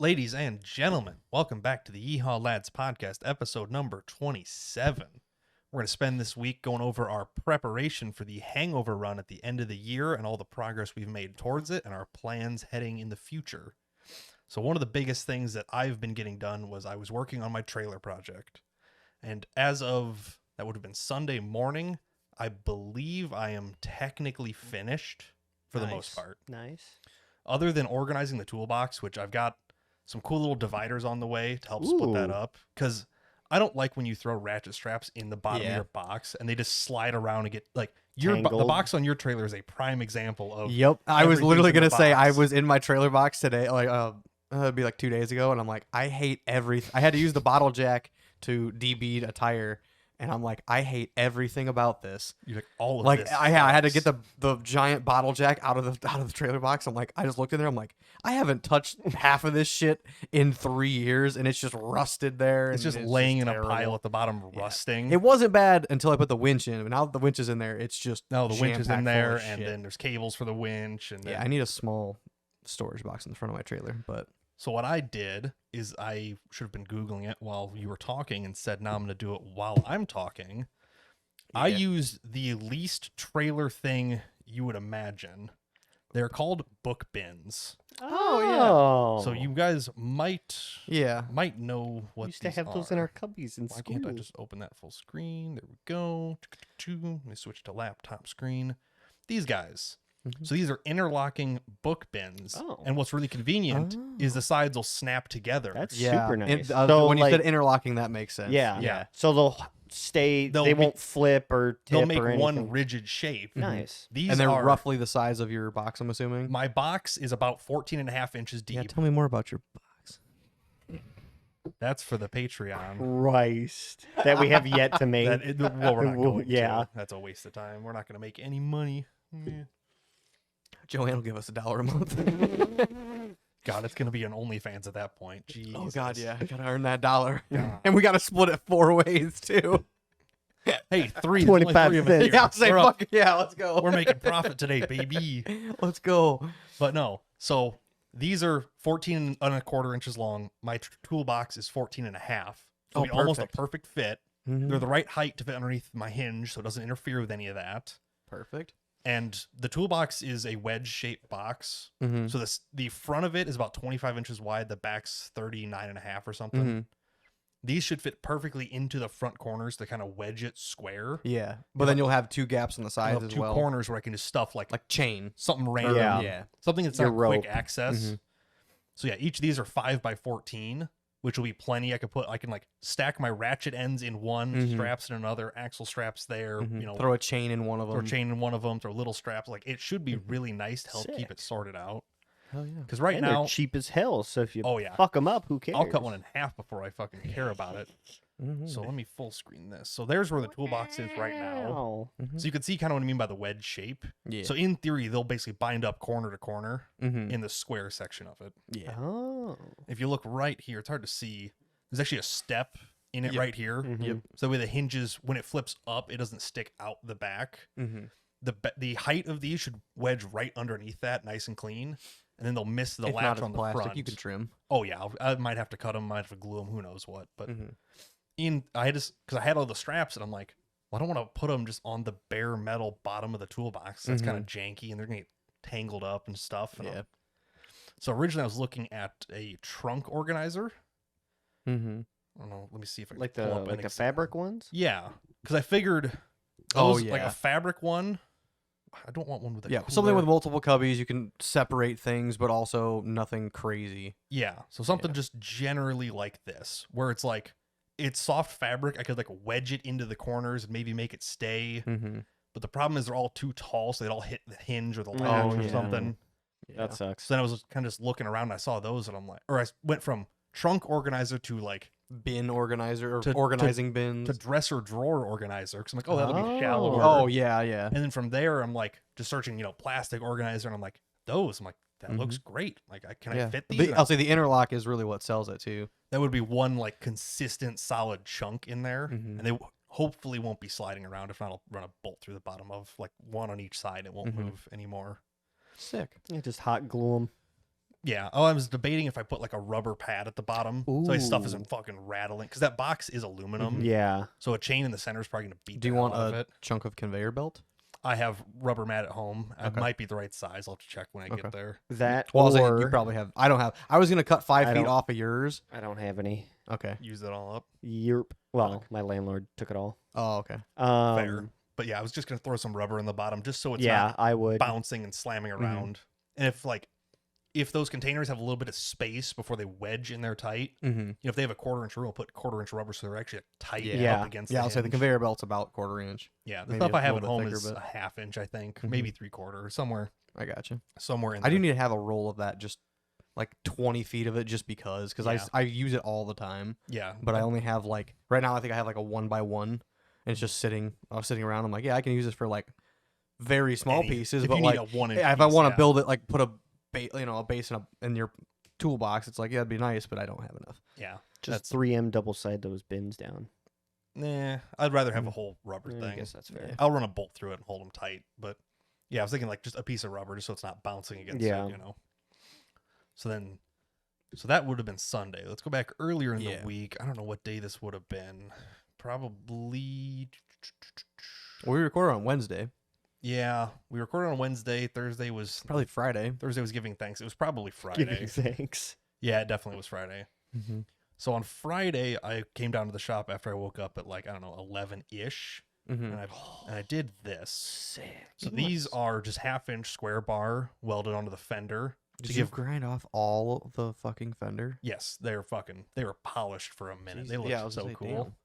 Ladies and gentlemen, welcome back to the Yeehaw Lads podcast, episode number 27. We're going to spend this week going over our preparation for the Hangover Run at the end of the year and all the progress we've made towards it and our plans heading in the future. So one of the biggest things that I've been getting done was I was working on my trailer project. And as of, that would have been Sunday morning, I believe I am technically finished for the most part. Nice. Other than organizing the toolbox, which I've got some cool little dividers on the way to help split that up, because I don't like when you throw ratchet straps in the bottom of your box and they just slide around and get like the box on your trailer is a prime example of. Yep, I was literally gonna say I was in my trailer box today, it'd be like 2 days ago, and I'm like, I hate everything. I had to use the bottle jack to debead a tire. And I'm like, I hate everything about this. You're like, all of like, this. I had to get the giant bottle jack out of the trailer box. I'm like, I just looked in there. I'm like, I haven't touched half of this shit in 3 years, and it's just rusted there. It's just laying in a pile at the bottom, rusting. It wasn't bad until I put the winch in. But now that the winch is in there, it's just the winch is in there, and shit. then there's cables for the winch. And I need a small storage box in the front of my trailer, but. So what I did is I should have been Googling it while you were talking and said, now I'm going to do it while I'm talking. Yeah. I used the least trailer thing you would imagine. They're called book bins. Oh, So you guys might know what we used to have those in our cubbies in school. Why can't I just open that full screen? There we go. Let me switch to laptop screen. These guys. So these are interlocking book bins, and what's really convenient is the sides will snap together. That's super nice. So when you said interlocking, that makes sense. Yeah. So they'll stay. They won't flip or tip. They'll make or anything. one rigid shape. Nice. These and they're are roughly the size of your box, I'm assuming. My box is about 14 and a half inches deep. Yeah, tell me more about your box. That's for the Patreon. Christ. That we have yet to make. We're not going yeah. to. That's a waste of time. We're not going to make any money. Joanne will give us $1 a month. God, it's going to be an OnlyFans at that point. Jeez. Oh, God, yeah. I got to earn that $1. And we got to split it 4 ways, too. Hey, 25 cents. Yeah, I'll say, fuck yeah, let's go. We're making profit today, baby. Let's go. But no, so these are 14 and a quarter inches long. My toolbox is 14 and a half. So it'll be almost a perfect fit. They're the right height to fit underneath my hinge, so it doesn't interfere with any of that. Perfect. And the toolbox is a wedge-shaped box. So the front of it is about 25 inches wide. The back's 39 and a half or something. These should fit perfectly into the front corners to kind of wedge it square. Yeah, but then you'll have 2 gaps on the sides as well. 2 corners where I can just stuff like chain. Something random. Yeah. Something that's not quick access. So yeah, each of these are 5 by 14. Which will be plenty. I can like stack my ratchet ends in one, straps in another, axle straps there. You know, throw a chain in one of them. Throw little straps. Like it should be really nice to help keep it sorted out. Hell yeah. Because right now they're cheap as hell. So if you fuck them up, who cares? I'll cut one in half before I fucking care about it. So let me full screen this. So there's where the toolbox is right now. So you can see kind of what I mean by the wedge shape. Yeah. So in theory, they'll basically bind up corner to corner in the square section of it. Yeah. Oh. If you look right here, it's hard to see. There's actually a step in it right here. Yep. So the way the hinges, when it flips up, it doesn't stick out the back. The height of these should wedge right underneath that, nice and clean. And then they'll miss the latch on the front. You can trim. Oh yeah, I might have to cut them. Might have to glue them. Who knows what? But because I had all the straps, and I'm like, well, I don't want to put them just on the bare metal bottom of the toolbox. That's kind of janky, and they're gonna get tangled up and stuff. And so originally, I was looking at a trunk organizer. I don't know. Let me see if I can pull up the fabric ones. Yeah, because I figured, like a fabric one. I don't want one with something with multiple cubbies. You can separate things, but also nothing crazy. Yeah, so something just generally like this, where it's like it's soft fabric. I could like wedge it into the corners and maybe make it stay. But the problem is they're all too tall, so they'd all hit the hinge or the latch or something. Yeah. That sucks. So then I was kind of just looking around. And I saw those, and I'm like, or I went from trunk organizer to like bin organizer or organizing bins to dresser drawer organizer, because I'm like, that'll be shallower. Oh yeah. And then from there, I'm like just searching, plastic organizer, and I'm like, those. I'm like, that looks great. Like, can I fit these? I'll say the interlock is really what sells it too. That would be one like consistent solid chunk in there, and they hopefully won't be sliding around. If not, I'll run a bolt through the bottom of like one on each side. It won't move anymore. Sick. Yeah, just hot glue them. Yeah. Oh, I was debating if I put like a rubber pad at the bottom so his stuff Ooh. isn't fucking rattling. Because that box is aluminum. Yeah. So a chain in the center is probably going to beat Do you the hell want out of a it. chunk of conveyor belt? I have rubber mat at home. It Okay. might be the right size. I'll have to check when I get there. That Well, I was saying or you probably have. I don't have. I was gonna cut 5 I feet don't- off of yours. I don't have any. Okay. Use it all up. Yerp. Well, my landlord took it all. Oh, okay. Fair. But yeah, I was just going to throw some rubber in the bottom just so it's Yeah, not I would. bouncing and slamming around. And if those containers have a little bit of space before they wedge in there tight, Mm-hmm. if they have a 1/4 inch rule, I'll put 1/4 inch rubber so they're actually tight Yeah. up against Yeah, the I'll say the hinge. conveyor belt's about 1/4 inch. Yeah, the maybe stuff a I have at little bit home thicker, is but- a 1/2 inch, I think, Mhm. maybe 3/4, somewhere I gotcha. in I there. do need to have a roll of that, just like 20 feet of it, just because Yeah. I use it all the time. Yeah, But I only have like right now. I think I have like a 1x1, and it's just sitting. I was sitting around. I'm like, yeah, I can use this for like very small pieces. If But you like, need a 1 inch, if I want to yeah. build it, like put a base in your toolbox, it's like, yeah, it'd be nice, but I don't have enough. Yeah, Just that's 3M double side those bins down. nah. I'd rather have a whole rubber I thing. guess that's fair. Yeah. I'll run a bolt through it and hold them tight. But yeah, I was thinking like just a piece of rubber just so it's not bouncing against Yeah. it, So that would have been Sunday. Let's go back earlier in Yeah. the week. I don't know what day this would have been. Probably. We recorded on Wednesday, Yeah, we recorded on Wednesday. Thursday was Friday. giving thanks. It was probably Friday. Giving thanks. Yeah, it definitely was Friday. Mm-hmm. So on Friday, I came down to the shop after I woke up at like, I don't know, 11-ish. Mm-hmm. And I did this. Sick. So these are just 1/2 inch square bar welded onto the fender. Did to you give grind off all the fucking fender? Yes, they were polished for a minute. They Jesus. looked Yeah, I was so gonna say, cool. damn.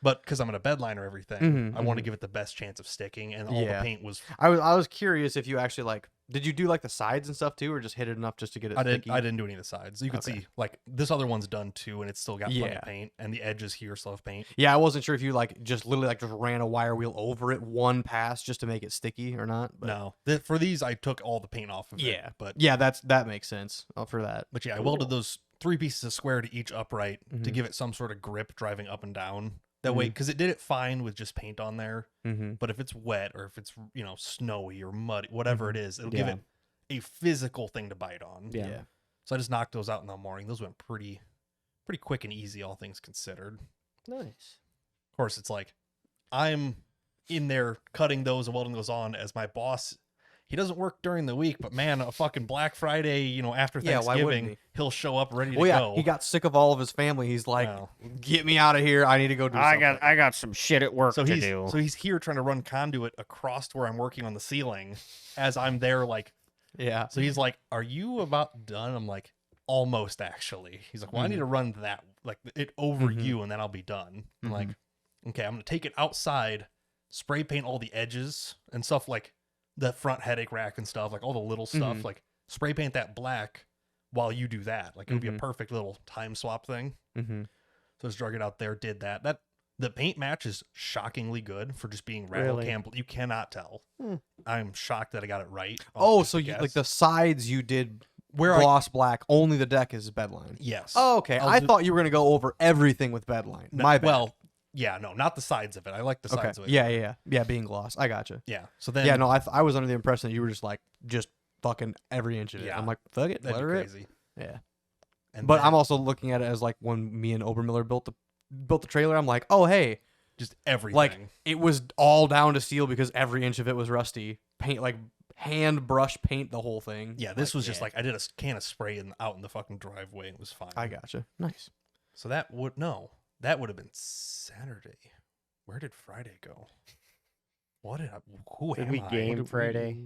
But because I'm going to bedliner everything, Mhm, I want to mhm. give it the best chance of sticking, and all Yeah. the paint was. I was curious if you actually like. Did you do like the sides and stuff too, or just hit it enough just to get it? I didn't sticky? I didn't do any of the sides. You can Okay. see like this other one's done too, and it's still got plenty Yeah. of paint, and the edges here still have paint. Yeah, I wasn't sure if you like just literally like just ran a wire wheel over it one pass just to make it sticky or not. But No, for these I took all the paint off of it. Yeah. but yeah, that makes sense for that. But yeah, I welded those 3 pieces of square to each upright to Mhm. give it some sort of grip driving up and down. That way, because it did it fine with just paint on there. Mm-hmm. But if it's wet or if it's snowy or muddy, whatever it is, it'll give Yeah. it a physical thing to bite on. Yeah. So I just knocked those out in the morning. Those went pretty quick and easy, all things considered. Nice. Of course, it's like I'm in there cutting those and welding those on as my boss. He doesn't work during the week, but man, a fucking Black Friday, after Yeah, why wouldn't Thanksgiving, he'll show up ready to Well, yeah, go. he got sick of all of his family. He's like, Wow. "Get me out of here! I need to go do something." I got some shit at work So to he's do. so he's here trying to run conduit across to where I'm working on the ceiling, as I'm there. Like, Yeah. so he's like, "Are you about done?" I'm like, "Almost, actually." He's like, "Well, I need to run that like it over Mhm. you, and then I'll be done." I'm Mhm. like, "Okay, I'm gonna take it outside, spray paint all the edges and stuff like the front headache rack and stuff, like all the little stuff, Mhm. like spray paint that black while you do that. Like it'll be a Mhm. perfect little time swap thing." Mm-hmm. So I just drug it out there, did that. The paint match is shockingly good for just being rattle Really? Campbell. You cannot tell. Hmm. I'm shocked that I got it right. Oh, Just so a you, guess. like the sides you did where I gloss black, only the deck is bedline. yes. Oh, okay. I'll I do- thought you were gonna go over everything with bedline. No, My bad. Well, yeah, no, not the sides of it. I like the okay. sides of it. Yeah, being gloss. I gotcha. Yeah. So then Yeah, no, I was under the impression that you were just fucking every inch of it. Yeah. I'm like, fuck it, that'd let be her rip. crazy. Yeah. And But then I'm also looking at it as like when me and Obermiller built the trailer. I'm like, oh hey, just everything. like it was all down to steel because every inch of it was rusty. Paint like hand brush paint the whole thing. yeah, this was just like I did a can of spray out in the fucking driveway and it was fine. I gotcha. Nice. So that would have been Saturday. Where did Friday go? What did I? Who Did am we I? game Friday?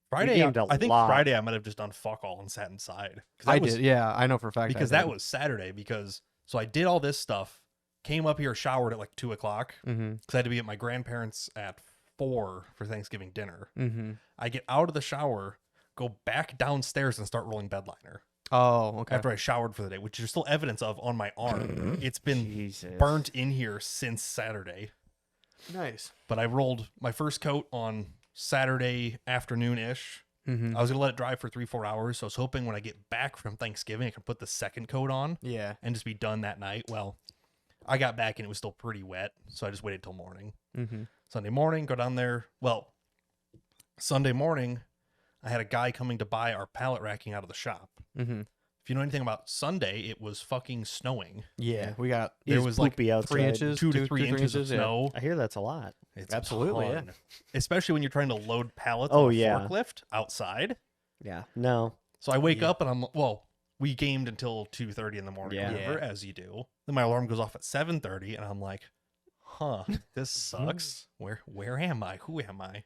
Friday, gamed a I think lot. Friday I might have just done fuck all and sat inside. 'Cause that I was- did. Yeah, I know for a fact. because that was Saturday. So I did all this stuff, came up here, showered at like 2:00 Mm-hmm. because I had to be at my grandparents at 4 for Thanksgiving dinner. Mm-hmm. I get out of the shower, go back downstairs and start rolling bedliner Oh, okay. after I showered for the day, which there's still evidence of on my arm. It's been Jesus. burnt in here since Saturday. Nice. But I rolled my first coat on Saturday afternoon-ish. Mm-hmm. I was going to let it dry for 3-4 hours. So I was hoping when I get back from Thanksgiving, I can put the second coat on Yeah. and just be done that night. Well, I got back and it was still pretty wet. So I just waited till morning. Mm-hmm. Sunday morning, go down there. Well, Sunday morning, I had a guy coming to buy our pallet racking out of the shop. Mm-hmm. If you know anything about Sunday, it was fucking snowing. Yeah, we got There was like outside. 3 inches, 2 to 3 inches of yeah. snow. I hear that's a lot. It's Absolutely, a ton. Especially when you're trying to load pallets on a forklift outside. Yeah. No. So I wake up and we gamed until 2:30 in the morning, Yeah. or whatever, as you do. Then my alarm goes off at 7:30, and I'm like, this sucks. Where am I? Who am I?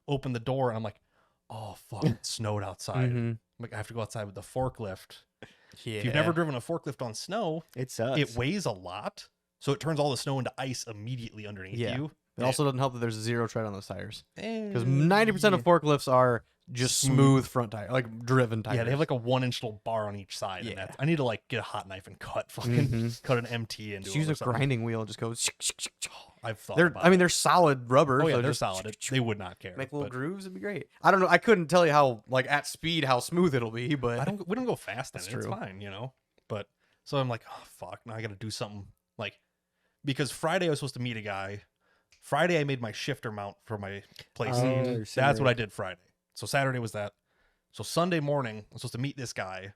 Open the door, and I'm like, oh, fuck, it snowed outside. Mm-hmm. Like, I have to go outside with the forklift. Yeah. If you've never driven a forklift on snow, It sucks. it weighs a lot, so it turns all the snow into ice immediately underneath you. It also doesn't help that there's 0 tread on those tires. Because Because 90% of forklifts are just smooth front tire, like driven tires. Yeah, they have like a 1-inch little bar on each side. Yeah. And I need to like get a hot knife and cut an MT into just them use or a something. grinding wheel and just go. I've thought They're, about I mean, it. they're solid rubber. Oh yeah, so they're just solid. They would not care. make little but grooves. It'd be great. I don't know. I couldn't tell you how, like at speed, how smooth it'll be, but we don't go fast. That's It's true. fine, But so I'm like, oh fuck, now I got to do something because Friday I was supposed to meet a guy. Friday I made my shifter mount for my place. Oh, That's what I did Friday. So Saturday was that. So Sunday morning I'm supposed to meet this guy.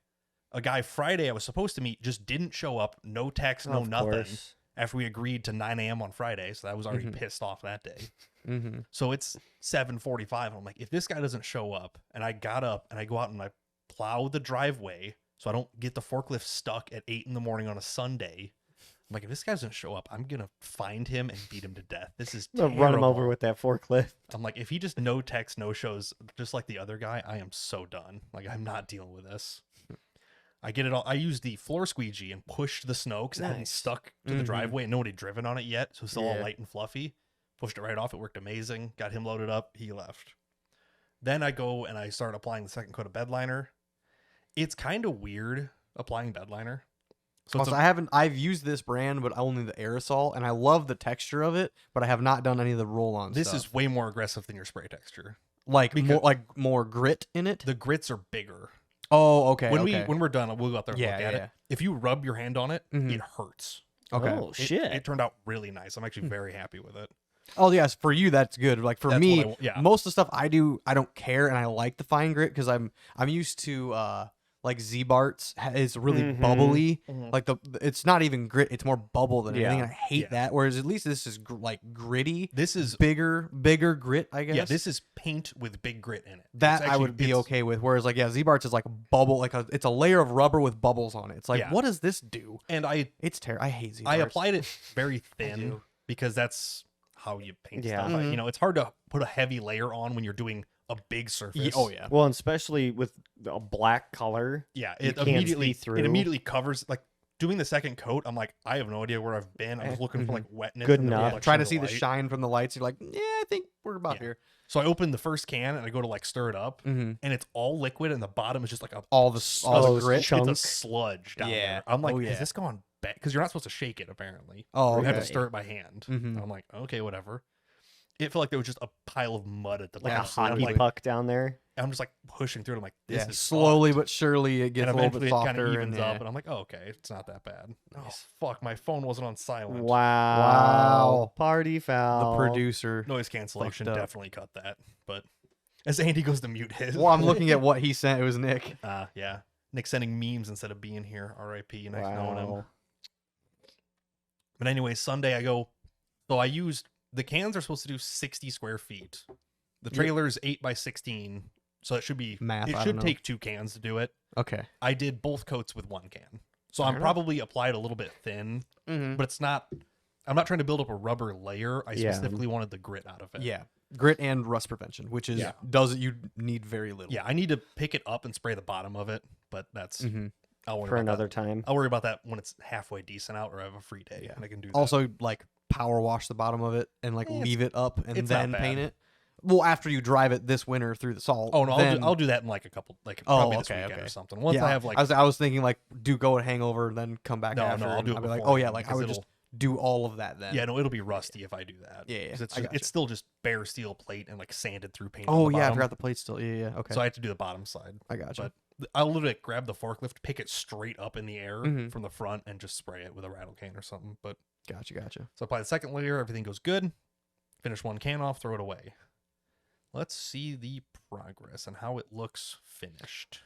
A guy Friday I was supposed to meet just didn't show up. No text, no Of nothing. course. After we agreed to 9 a.m. on Friday, so I was already pissed off that day. mm-hmm. So it's 7:45, and I'm like, if this guy doesn't show up, and I got up and I go out and I plow the driveway so I don't get the forklift stuck at 8 in the morning on a Sunday. I'm like, if this guy doesn't show up, I'm gonna find him and beat him to death. This is I'm gonna terrible. run him over with that forklift. I'm like, if he just no text, no shows, just like the other guy, I am so done. Like, I'm not dealing with this. I get it all. I used the floor squeegee and pushed the snow because it hadn't Nice. stuck to the driveway and nobody had driven on it yet. So it's still all Yeah. light and fluffy. Pushed it right off. It worked amazing. Got him loaded up. He left. Then I go and I start applying the second coat of bed liner. It's kind of weird applying bed liner. So it's Also, I've used this brand, but only the aerosol, and I love the texture of it, but I have not done any of the roll-on this stuff. is way more aggressive than your spray texture. like because- more grit in it. The grits are bigger. Oh, okay. When okay. we're done, we'll go out there and Yeah, look at yeah. it. If you rub your hand on it, Mhm. it hurts. okay. Oh shit. It turned out really nice. I'm actually very happy with it. Oh yes, for you that's good. Like for That's me, what yeah. most of the stuff I do, I don't care, and I like the fine grit because I'm used to like Z-Barts is really Mhm. bubbly. Mhm. Like it's not even grit; it's more bubble than anything. Yeah. And I hate Yeah. that. Whereas at least this is like gritty, This is bigger grit. I guess. yeah. This is paint with big grit in it. that It's I would actually- be it's- okay with. Whereas like Z-Barts is like a bubble, it's a layer of rubber with bubbles on it. It's like Yeah. what does this do? And I It's terrible. I hate Z-Barts. applied it very thin do. because that's how you paint Yeah. stuff. Mhm. It's hard to put a heavy layer on when you're doing a big surface. Oh yeah. Well, and especially with a black color. Yeah, You it can't immediately see through. it immediately covers like doing the second coat. I'm like, I have no idea where I've been. I'm just looking for like wetness. Good and the enough. reflection Trying to of see the light. shine from the lights. You're like, yeah, I think we're about Yeah. here. So I open the first can and I go to like stir it up, Mm-hmm. and it's all liquid, and the bottom is just like All the Oh, grit. chunk. It's a sludge down Yeah. there. I'm like, Oh, yeah. has this gone bad? Because you're not supposed to shake it apparently. Oh, You have to okay. stir it by hand. Mhm. I'm like, okay, whatever. It felt like there was just a pile of mud at the Like bottom. a So I'm hockey like, puck down there. I'm just like pushing through it. I'm like, this Yeah, is slowly fucked. but surely it gets And a little eventually bit it kind softer. of evens and, up, yeah. and I'm like, oh, okay, it's not that bad. Oh fuck, my phone wasn't on silent. Wow. Party the foul. producer. Noise cancellation Fucked up. definitely cut that. But as Andy goes to mute his, Well, I'm looking at what he sent. It was Nick. yeah, Nick sending memes instead of being here. R.I.P. Nice knowing him. Wow. But anyway, Sunday I go. So I used the cans are supposed to do 60 square feet. The Yeah. trailer's 8 by 16, so it should be. Math, It I should don't know. take 2 cans to do it. Okay. I did both coats with 1 can, so Fair I'm enough. probably applied a little bit thin, Mm-hmm. but it's not. I'm not trying to build up a rubber layer. I Yeah. specifically wanted the grit out of it. Yeah. Grit and rust prevention, which is Yeah. you need very little. Yeah, I need to pick it up and spray the bottom of it, but that's Mm-hmm. I'll worry For about another that. time. I'll worry about that when it's halfway decent out or I have a free day Yeah. and I can do that. Also, like power wash the bottom of it and like It's- leave it up and it's not then bad. paint it. Well, after you drive it this winter through the salt. oh no, then, I'll do that in like a couple, like Oh, probably this okay, weekend okay. or something. Once yeah, I have like I was thinking like do go at Hangover and then come back No, after. no, I'll and do it I'd be like, oh beforehand yeah, like I because would just do all of that then. yeah, no, it'll be rusty if I do that. Yeah, yeah, 'Cause it's I just, gotcha. it's still just bare steel plate and like sanded through paint. on Oh the yeah, I bottom. forgot the plate still. Yeah, yeah. Okay. So I have to do the bottom side. I got you. But I'll literally grab the forklift, pick it straight up in the air Mhm. from the front, and just spray it with a rattle can or something. But Gotcha. so apply the second layer, everything goes good. Finish 1 can off, throw it away. let's see the progress and how it looks finished.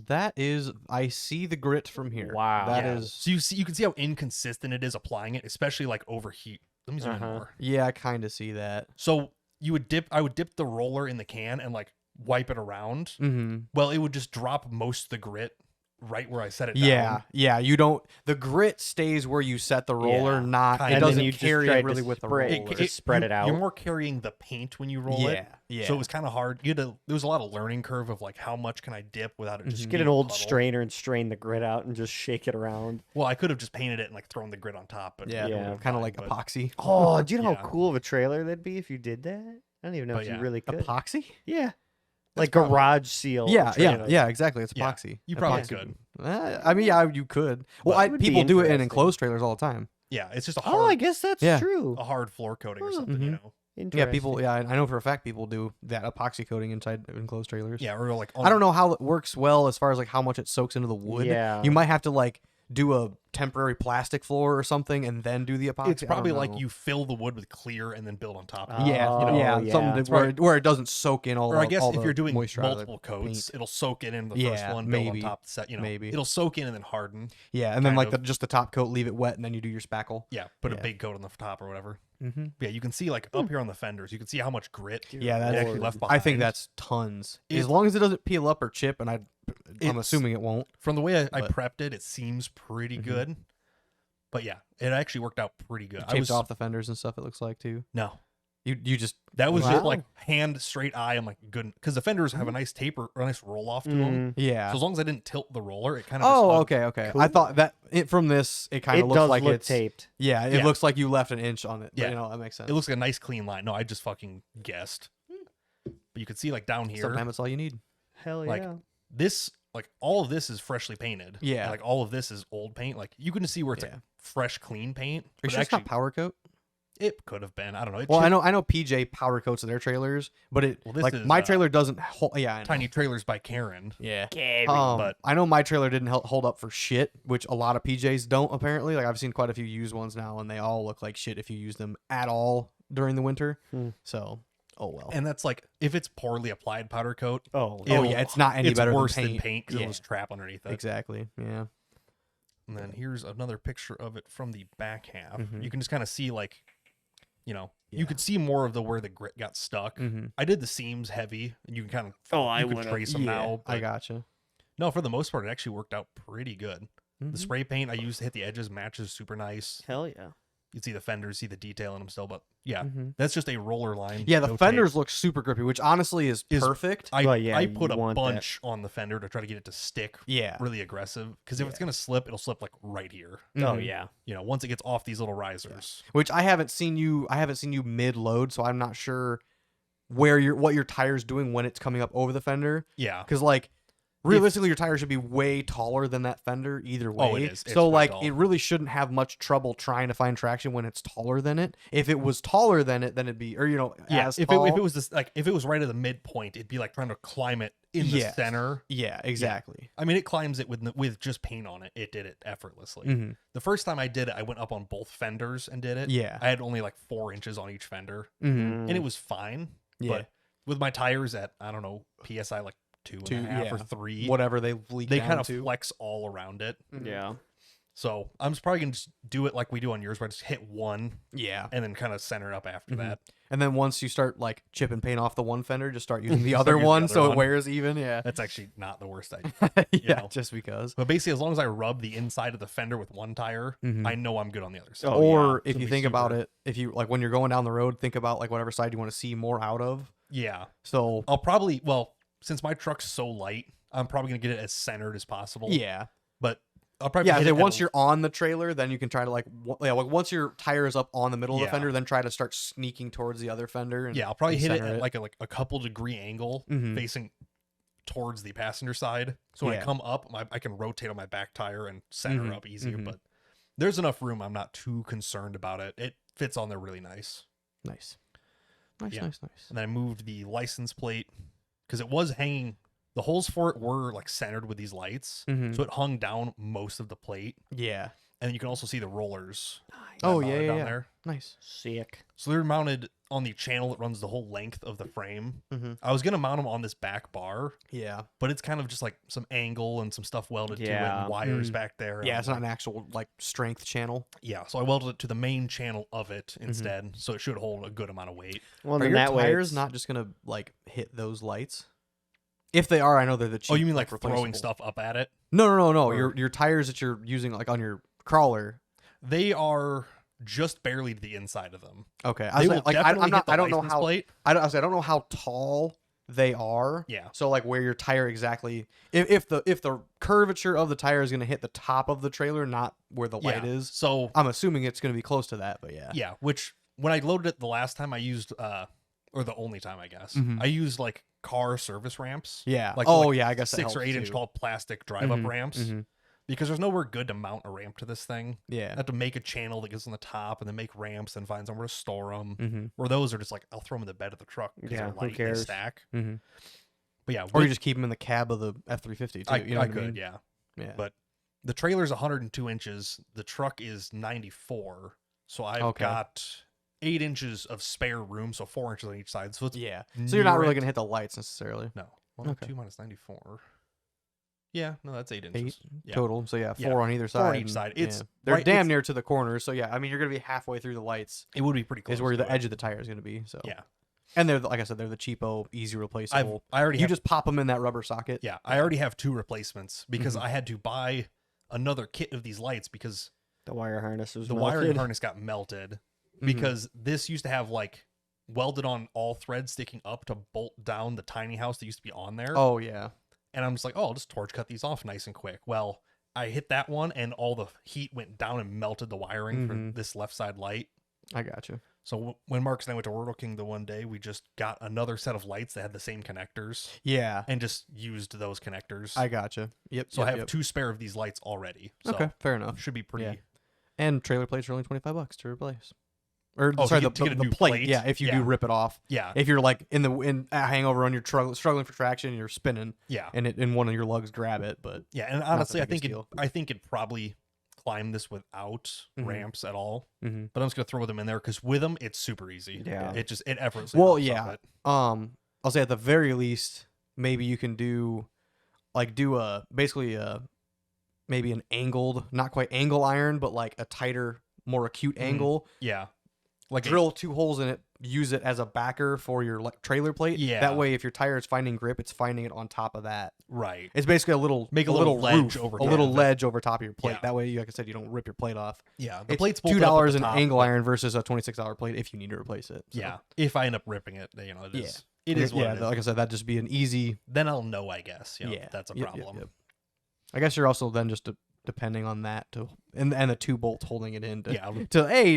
That is, I see the grit from here. Wow. That Yeah. is. So you can see how inconsistent it is applying it, especially like over heat. Let me zoom in more. Yeah, I kind of see that. So I would dip the roller in the can and like wipe it around. Mm-hmm. Well, it would just drop most of the grit right where I set it down. Yeah. You don't. The grit stays where you set the roller, Yeah. not. Kind It of. doesn't And then you just carry tried it to really with the spray- roller. Just spread it out. You're more carrying the paint when you roll it. Yeah. So it was kind of hard. There was a lot of learning curve of like how much can I dip without it just Just get being an a old puddle. strainer and strain the grit out and just shake it around. Well, I could have just painted it and like thrown the grit on top, but Yeah, it would've been kind of fine, like but- epoxy. Oh, do you know Yeah. how cool of a trailer that'd be if you did that? I don't even know But if yeah. you really could. Epoxy? Yeah. That's Like probably- garage seal. Yeah, trailer. exactly. It's Yeah, epoxy. you probably Epoxy. could. I mean, yeah, you could. Well, But- It would be people do it in interesting. enclosed trailers all the time. Yeah, it's just a Oh, I hard, guess that's Yeah. true. a hard floor coating or Oh, something, you mhm. know. Yeah, people. Interesting. Yeah, I know for a fact people do that epoxy coating inside enclosed trailers. Yeah, or like I don't know how it works well as far as like how much it soaks into the wood. Yeah. You might have to like do a temporary plastic floor or something and then do the epoxy. It's probably I don't like know. you fill the wood with clear and then build on top of Oh, it. Yeah, you know, yeah, yeah. something That's where right. where it doesn't soak in all. Or the, I guess all if the you're doing moisture out of the multiple coats, paint. it'll soak in the Yeah, first one, build maybe. on top the set, you know. Maybe. It'll soak in and then harden. Yeah, and then kind like of. just the top coat, leave it wet, and then you do your spackle. Yeah, put a Yeah. big coat on the top or whatever. Mm-hmm. Yeah, you can see like up here on the fenders, you can see how much grit Yeah, it that's actually left behind. I think that's tons. It- As long as it doesn't peel up or chip, and I'm It's- assuming it won't. from the way I but- prepped it, it seems pretty Mhm. good. But yeah, it actually worked out pretty good. I Taped was off the fenders and stuff. It looks like too. no, You just that was just Wow. like hand straight eye. I'm like good because the fenders have a nice taper, or a nice roll off to them. Mm, yeah. So as long as I didn't tilt the roller, it kind of Oh, just okay, okay. Cool. I thought that from this, it kind it of looks does like look it's taped. yeah. It Yeah. looks like you left an inch on it. But, Yeah. you know that makes sense. It looks like a nice clean line. No, I just fucking guessed. But you can see like down here, Sometimes it's all you need. Hell Like, yeah. this like all of this is freshly painted. Yeah. And, like all of this is old paint. Like you can see where it's Yeah. like fresh, clean paint. Are you But sure it's actually, not powder coat? it could have been. I don't know. It Well, chipped- I know PJ powder coats their trailers, but it Well, this like is, my trailer doesn't. Yeah, I know. Tiny Trailers by Karen. Yeah. but- I know my trailer didn't hold up for shit, which a lot of PJs don't apparently. Like I've seen quite a few used ones now, and they all look like shit if you use them at all during the winter. Hmm. So, oh well. And that's like if it's poorly applied powder coat, Oh, Oh it'll- yeah, it's not any it's better worse than than paint because Yeah. it'll just trap underneath it. Exactly. Yeah. And then here's another picture of it from the back half. Mhm. You can just kind of see like, you know, Yeah. you could see more of the where the grit got stuck. Mm-hmm. I did the seams heavy, and you can kind of I you can would've. trace them now. I But gotcha. no, for the most part, it actually worked out pretty good. Mhm. The spray paint I used to hit the edges matches super nice. hell yeah. You can see the fenders, see the detail in them still, but yeah, Mhm. that's just a roller line. Yeah, no the tape. fenders look super grippy, which honestly is Is- perfect. I, Well, yeah, I you put a want that. bunch on the fender to try to get it to stick Yeah. really aggressive because if it's Yeah. gonna slip, it'll slip like right here. Oh Mhm. yeah. You know, once it gets off these little risers. Which I haven't seen you mid load, so I'm not sure what your tire's doing when it's coming up over the fender. Yeah. Because like realistically, your tire should be way taller than that fender either way. Oh, it is. It's So way like tall. it really shouldn't have much trouble trying to find traction when it's taller than it. If it was taller than it, then it'd be, or you know, Yeah, as if tall. it was this like if it was right at the midpoint, it'd be like trying to climb it in the Yes. center. Yeah, exactly. I mean, it climbs it with just paint on it. It did it effortlessly. Mhm. The first time I did it, I went up on both fenders and did it. Yeah. I had only like 4 inches on each fender, Mhm. and it was fine. Yeah. But with my tires at I don't know PSI like 2.5 or 3, Whatever they leak they down kind of to. flex all around it. Mhm. Yeah. So I'm just probably gonna just do it like we do on yours, where I just hit one Yeah. and then kind of center it up after Mhm. that. And then once you start like chipping paint off the one fender, just start using the Start other using the one other so one. it wears even. Yeah. That's actually not the worst idea. Yeah, know. just because. But basically, as long as I rub the inside of the fender with one tire, Mhm. I know I'm good on the other side. Oh, Or yeah. if you It'll think be about super- it, if you like when you're going down the road, think about like whatever side you want to see more out of. Yeah. So I'll probably, well, since my truck's so light, I'm probably going to get it as centered as possible. yeah, But I'll probably yeah. hit Then it at once a- you're on the trailer, then you can try to like once your tire is up on the middle of the Yeah. fender, then try to start sneaking towards the other fender. And, Yeah, I'll probably and hit it center at like a couple degree angle Mhm. facing towards the passenger side. So when I Yeah. come up, I can rotate on my back tire and center Mhm. up easier. Mhm. But there's enough room. I'm not too concerned about it. It fits on there really nice. nice, nice, Yeah. nice. And then I moved the license plate because it was hanging. The holes for it were like centered with these lights. Mhm. So it hung down most of the plate. Yeah, and you can also see the rollers. Oh, that yeah, mounted yeah, down yeah. there. Nice. Sick. So they're mounted on the channel that runs the whole length of the frame. Mm-hmm. I was gonna mount them on this back bar, Yeah. but it's kind of just like some angle and some stuff welded to it Yeah. and wires back there. Yeah, and it's not an actual like strength channel. Yeah, so I welded it to the main channel of it instead, so it should hold a good amount of weight. Well, Are then your that way tires it's- not just gonna like hit those lights? If they are, I know they're the cheap. Oh, you mean like throwing replaceable. stuff up at it? No. Or- Your tires that you're using like on your crawler. They are just barely to the inside of them. Okay, They will like definitely I'm not. hit the I don't know license how. plate. I don't know how tall they are. Yeah. So like where your tire exactly, if the curvature of the tire is gonna hit the top of the trailer, not where the light Yeah. is. So I'm assuming it's gonna be close to that, but yeah. yeah, which when I loaded it the last time I used or the only time I guess, I used like car service ramps. Yeah. Like Yeah. I guess that 6 or helps 8 inch too. tall plastic drive up ramps. Mhm. Because there's nowhere good to mount a ramp to this thing. Yeah. I have to make a channel that goes on the top and then make ramps and find somewhere to store them. Mm-hmm. Where those are just like, I'll throw them in the bed of the truck because Yeah, they're who light, they cares? stack. Mm-hmm. But yeah, Or you just keep them in the cab of the F-350 too. I You know what could, I mean? yeah. Yeah. But the trailer's 102 inches. The truck is 94. So I've Okay. got 8 inches of spare room, so 4 inches on each side. So it's Yeah. So you're not near really it. gonna hit the lights necessarily. No. 102 minus 94. Yeah, no, that's 8 inches. 8 Yeah. total. So yeah, Yeah. 4 on either side. 4 on each and- side. It's yeah. They're right- damn it's- near to the corners. So yeah, I mean you're gonna be halfway through the lights. It would be pretty close. Is where to the it. edge of the tire is gonna be. So Yeah. and they're like I said, they're the cheapo, easy replaceable. I already You have just pop them in that rubber socket. Yeah, I already have 2 replacements because Mm-hmm. I had to buy another kit of these lights because the wire harness was the melted. wiring harness got melted. Mm-hmm. Because this used to have like welded on all threads sticking up to bolt down the tiny house that used to be on there. Oh yeah. And I'm just like, oh, I'll just torch cut these off nice and quick. Well, I hit that one and all the heat went down and melted the wiring for Mhm. this left side light. I got you. So when Marcus and I went to World King the one day, we just got another set of lights that had the same connectors Yeah. and just used those connectors. I got you. Yep. so I have yep. 2 spare of these lights already. So Okay, fair enough. should be pretty. Yeah. And trailer plates are only $25 to replace. Or Oh, sorry, to get a the new plate. plate? Yeah, if you Yeah. do rip it off. Yeah. If you're like in a hangover run, you're struggling for traction, and you're spinning, Yeah. and one of your lugs grab it. But Yeah, and the honestly, I biggest think deal. I think it'd probably climb this without Mhm. ramps at all. mm-hmm. But I'm just gonna throw them in there because with them, it's super easy. Yeah. it effortlessly. Well, pops yeah. up it. I'll say at the very least, maybe you can do maybe an angled, not quite angle iron, but like a tighter, more acute Mhm. angle. Yeah, like Drill 2 holes in it. Use it as a backer for your trailer plate. Yeah. That way, if your tire is finding grip, it's finding it on top of that. right. It's basically a little little ledge roof, over a top little of it. ledge over top of your plate. Yeah. That way, like I said, you don't rip your plate off. Yeah, the It's plate's bolted $2 up an at the top, angle but- iron versus a $26 plate if you need to replace it. So, Yeah, if I end up ripping it, it Yeah. is. It is what yeah. it is. Like I said, that'd just be an easy. Then I'll know, I guess. Yeah, If that's a Yep, yep, problem. yep. I guess you're also then just depending on that and the 2 bolts holding it in. Yeah, I'll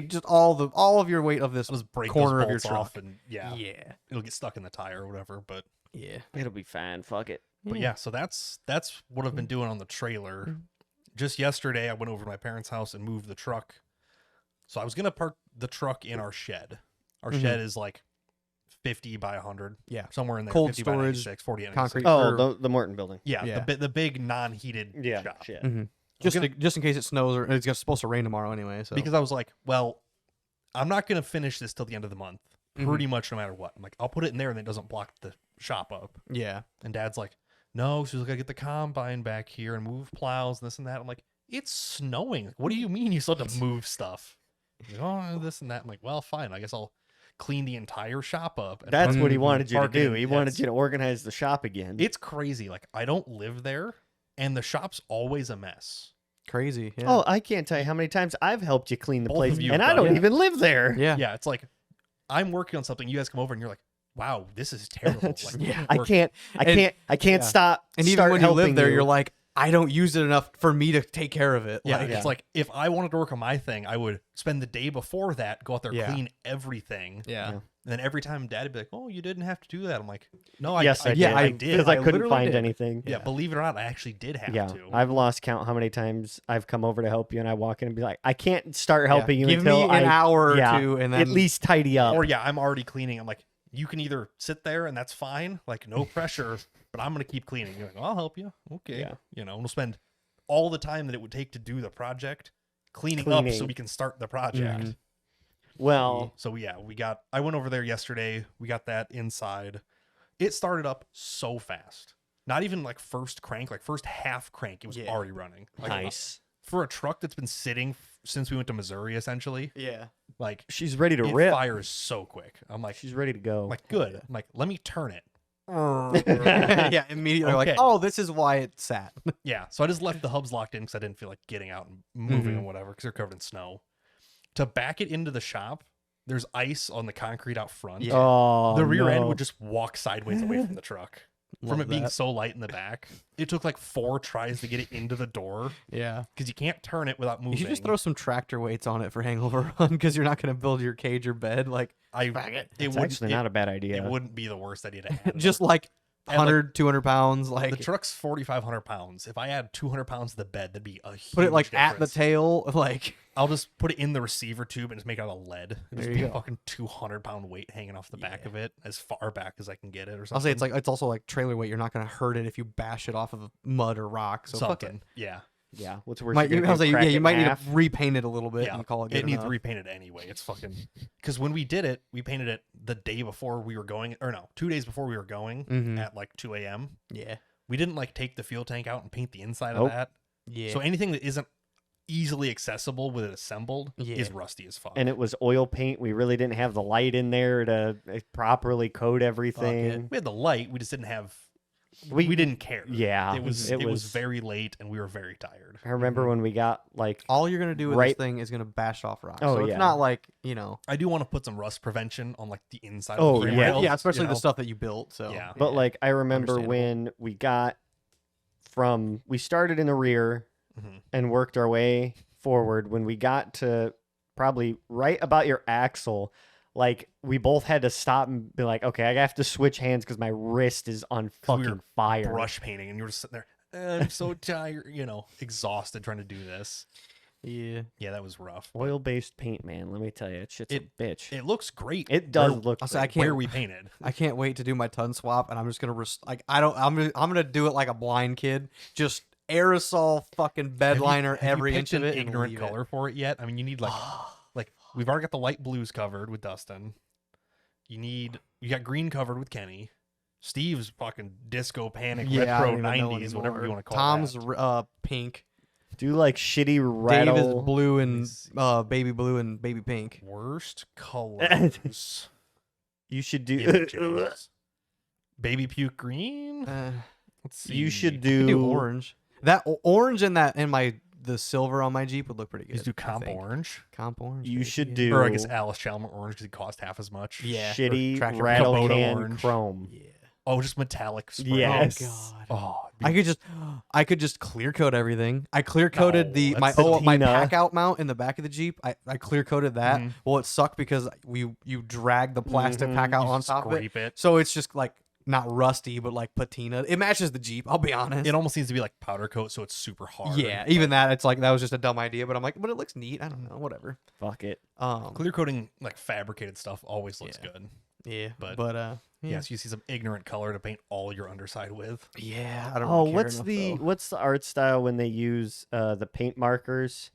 Just all of your weight of this just break corner those of your bolts off, truck. and yeah, Yeah. it'll get stuck in the tire or whatever. But Yeah. It'll be fine. Fuck it. yeah, so that's what I've been doing on the trailer. Just yesterday, I went over to my parents' house and moved the truck. So I was gonna park the truck in our shed. Our Mhm. shed is like 50 by 100. Yeah. Somewhere in there. Cold 50 by storage, 96, 40 by concrete. 96. Oh, Or- the Morton building. Yeah, Yeah. the big non-heated Yeah. shop. Shit. Mhm. was Just in case it snows or it's supposed to rain tomorrow anyway. So Because I was like, well, I'm not gonna finish this till the end of the month. Mhm. Pretty much no matter what. I'm like, I'll put it in there and it doesn't block the shop up. yeah. And Dad's like, no, she's gotta get the combine back here and move plows and this and that. I'm like, it's snowing. What do you mean you still have to move stuff? He's like, oh, this and that. I'm like, well, fine. I guess I'll clean the entire shop up. And That's what he Mhm. wanted you to Park it do. in- He wanted yes. you to organize the shop again. It's crazy. Like, I don't live there, and the shop's always a mess. Crazy. Yeah. Oh, I can't tell you how many times I've helped you clean the Both place, of you and have I done don't it. even live there. yeah. Yeah, it's like I'm working on something. You guys come over and you're like, wow, this is terrible. Like, Yeah. I work- can't yeah. stop. And even start when you live helping there, you're like, I don't use it enough for me to take care of it. Yeah, Like, it's like if I wanted to work on my thing, I would spend the day before that, go out there, Yeah. clean everything. yeah. Yeah. And then every time Dad would be like, "Oh, you didn't have to do that." I'm like, "No, I yes, I, I, did. yeah, I I- did. because I couldn't literally find did. anything. Yeah, believe it or not, I actually did have Yeah, to. I've lost count how many times I've come over to help you, and I walk in and be like, I can't start Yeah. helping you Give until me an hour or yeah, 2 and then at least tidy up. Or yeah, I'm already cleaning. I'm like, you can either sit there and that's fine, like no pressure, but I'm gonna keep cleaning. You're like, I'll help you. Okay. Yeah. You know, we'll spend all the time that it would take to do the project cleaning up so Cleaning. we can start the project. Mhm. Well, So yeah, I went over there yesterday. We got that inside. It started up so fast. Not even like first crank, like first half crank. It was Yeah. already running. Like, nice. for a truck that's been sitting since we went to Missouri, essentially. Yeah. Like She's ready to it rip. fires so quick. I'm like, She's ready to go. like good. I'm like, let me turn it. Yeah, immediately like, Okay. oh, this is why it sat. Yeah, so I just left the hubs locked in because I didn't feel like getting out and moving Mhm. and whatever because they're covered in snow. To back it into the shop, there's ice on the concrete out front. Yeah. Oh, The rear end no. would just walk sideways away from the truck. From Love it being that. so light in the back, it took like 4 tries to get it into the door Yeah. because you can't turn it without moving. You should just throw some tractor weights on it for Hangover Run because you're not going to build your cage or bed. Like, it It's wouldn't actually not a bad it idea. wouldn't be the worst idea to add. just like And, like, 100, 200 pounds. Like, the truck's 4,500 pounds. If I add 200 pounds to the bed, that'd be a huge put it like at the difference. tail. Like, I'll just put it in the receiver tube and just make it out of lead. And There just you be a go. fucking 200-pound weight hanging off the back Yeah. of it, as far back as I can get it, or something. I'll say it's also like trailer weight. You're not going to hurt it if you bash it off of mud or rock. So fuck it. something. Yeah, Yeah. What's worse? Might, you're I gonna was like, crack yeah, it you in might need half? to repaint it a little bit yeah. and call it good It needs enough. repainted anyway. It's fucking because when we did it, we painted it the day before we were going, or no, 2 days before we were going Mhm. at like 2 a.m. Yeah. We didn't like take the fuel tank out and paint the inside Nope. of that. Yeah. So anything that isn't easily accessible with it assembled Yeah. is rusty as fuck. And it was oil paint. We really didn't have the light in there to properly coat everything. we had the light, we just didn't have. We- We didn't care. Yeah, it was it it was was- very late and we were very tired. I remember when we got like all you're going to do with Right- this thing is going to bash off rocks. Oh, so yeah. it's not like, you know. I do want to put some rust prevention on like the inside. Oh, of the frame yeah. rails, Yeah, especially you know? the stuff that you built. So, Yeah. But like I remember Understandable. when we started in the rear Mhm. and worked our way forward. When we got to probably right about your axle, like we both had to stop and be like, okay, I have to switch hands because my wrist is on 'Cause we fucking were fire. brush painting, and you were just sitting there. I'm so tired, exhausted trying to do this. yeah. Yeah, that was rough. Oil based paint, man. Let me tell you, shit's It- a bitch. It looks great. It does where, look. I'll say I great. can't- where we painted. I can't wait to do my ton swap, and I'm just gonna I'm gonna do it like a blind kid, just aerosol fucking bed liner Have you every picked inch of an it. and ignorant leave it. color for it yet? I mean, you need like we've already got the light blues covered with Dustin. You got green covered with Kenny. Steve's fucking disco panic Yeah, I retro don't even know 90s, whatever anymore. you want to call Tom's that. pink. Do like shitty Dave is rattle. blue Let and me see. baby blue and baby pink. Worst colors. You should do. Images. Baby puke green. Let's see. You should You can do do orange. That orange and the silver on my Jeep would look pretty good. Just do I comp think. orange. Comp orange. You baby, should yeah. do. Or I guess Alice Chalmer orange because it cost half as much. Yeah. or shitty tractor rattle Kubota can orange. chrome. Yeah. Oh, just metallic spray. Yes. Oh god. Oh, I could just clear coat everything. I clear coated No, my that's my patina. pack out mount in the back of the Jeep. I clear coated that. Mhm. Well, it sucked because you drag the plastic Mhm. pack out you on top of it, scrape it. so it's just like not rusty, but like patina. It matches the Jeep. I'll be honest. It almost needs to be like powder coat, so it's super hard. Yeah, even that, it's like that was just a dumb idea, but I'm like, but it looks neat. I don't know, whatever. Fuck it. Clear coating like fabricated stuff always looks Yeah. good. Yeah, But- but Yeah. yeah, So you see some ignorant color to paint all your underside with. yeah. I don't. Oh, really care what's the art style when they use the paint markers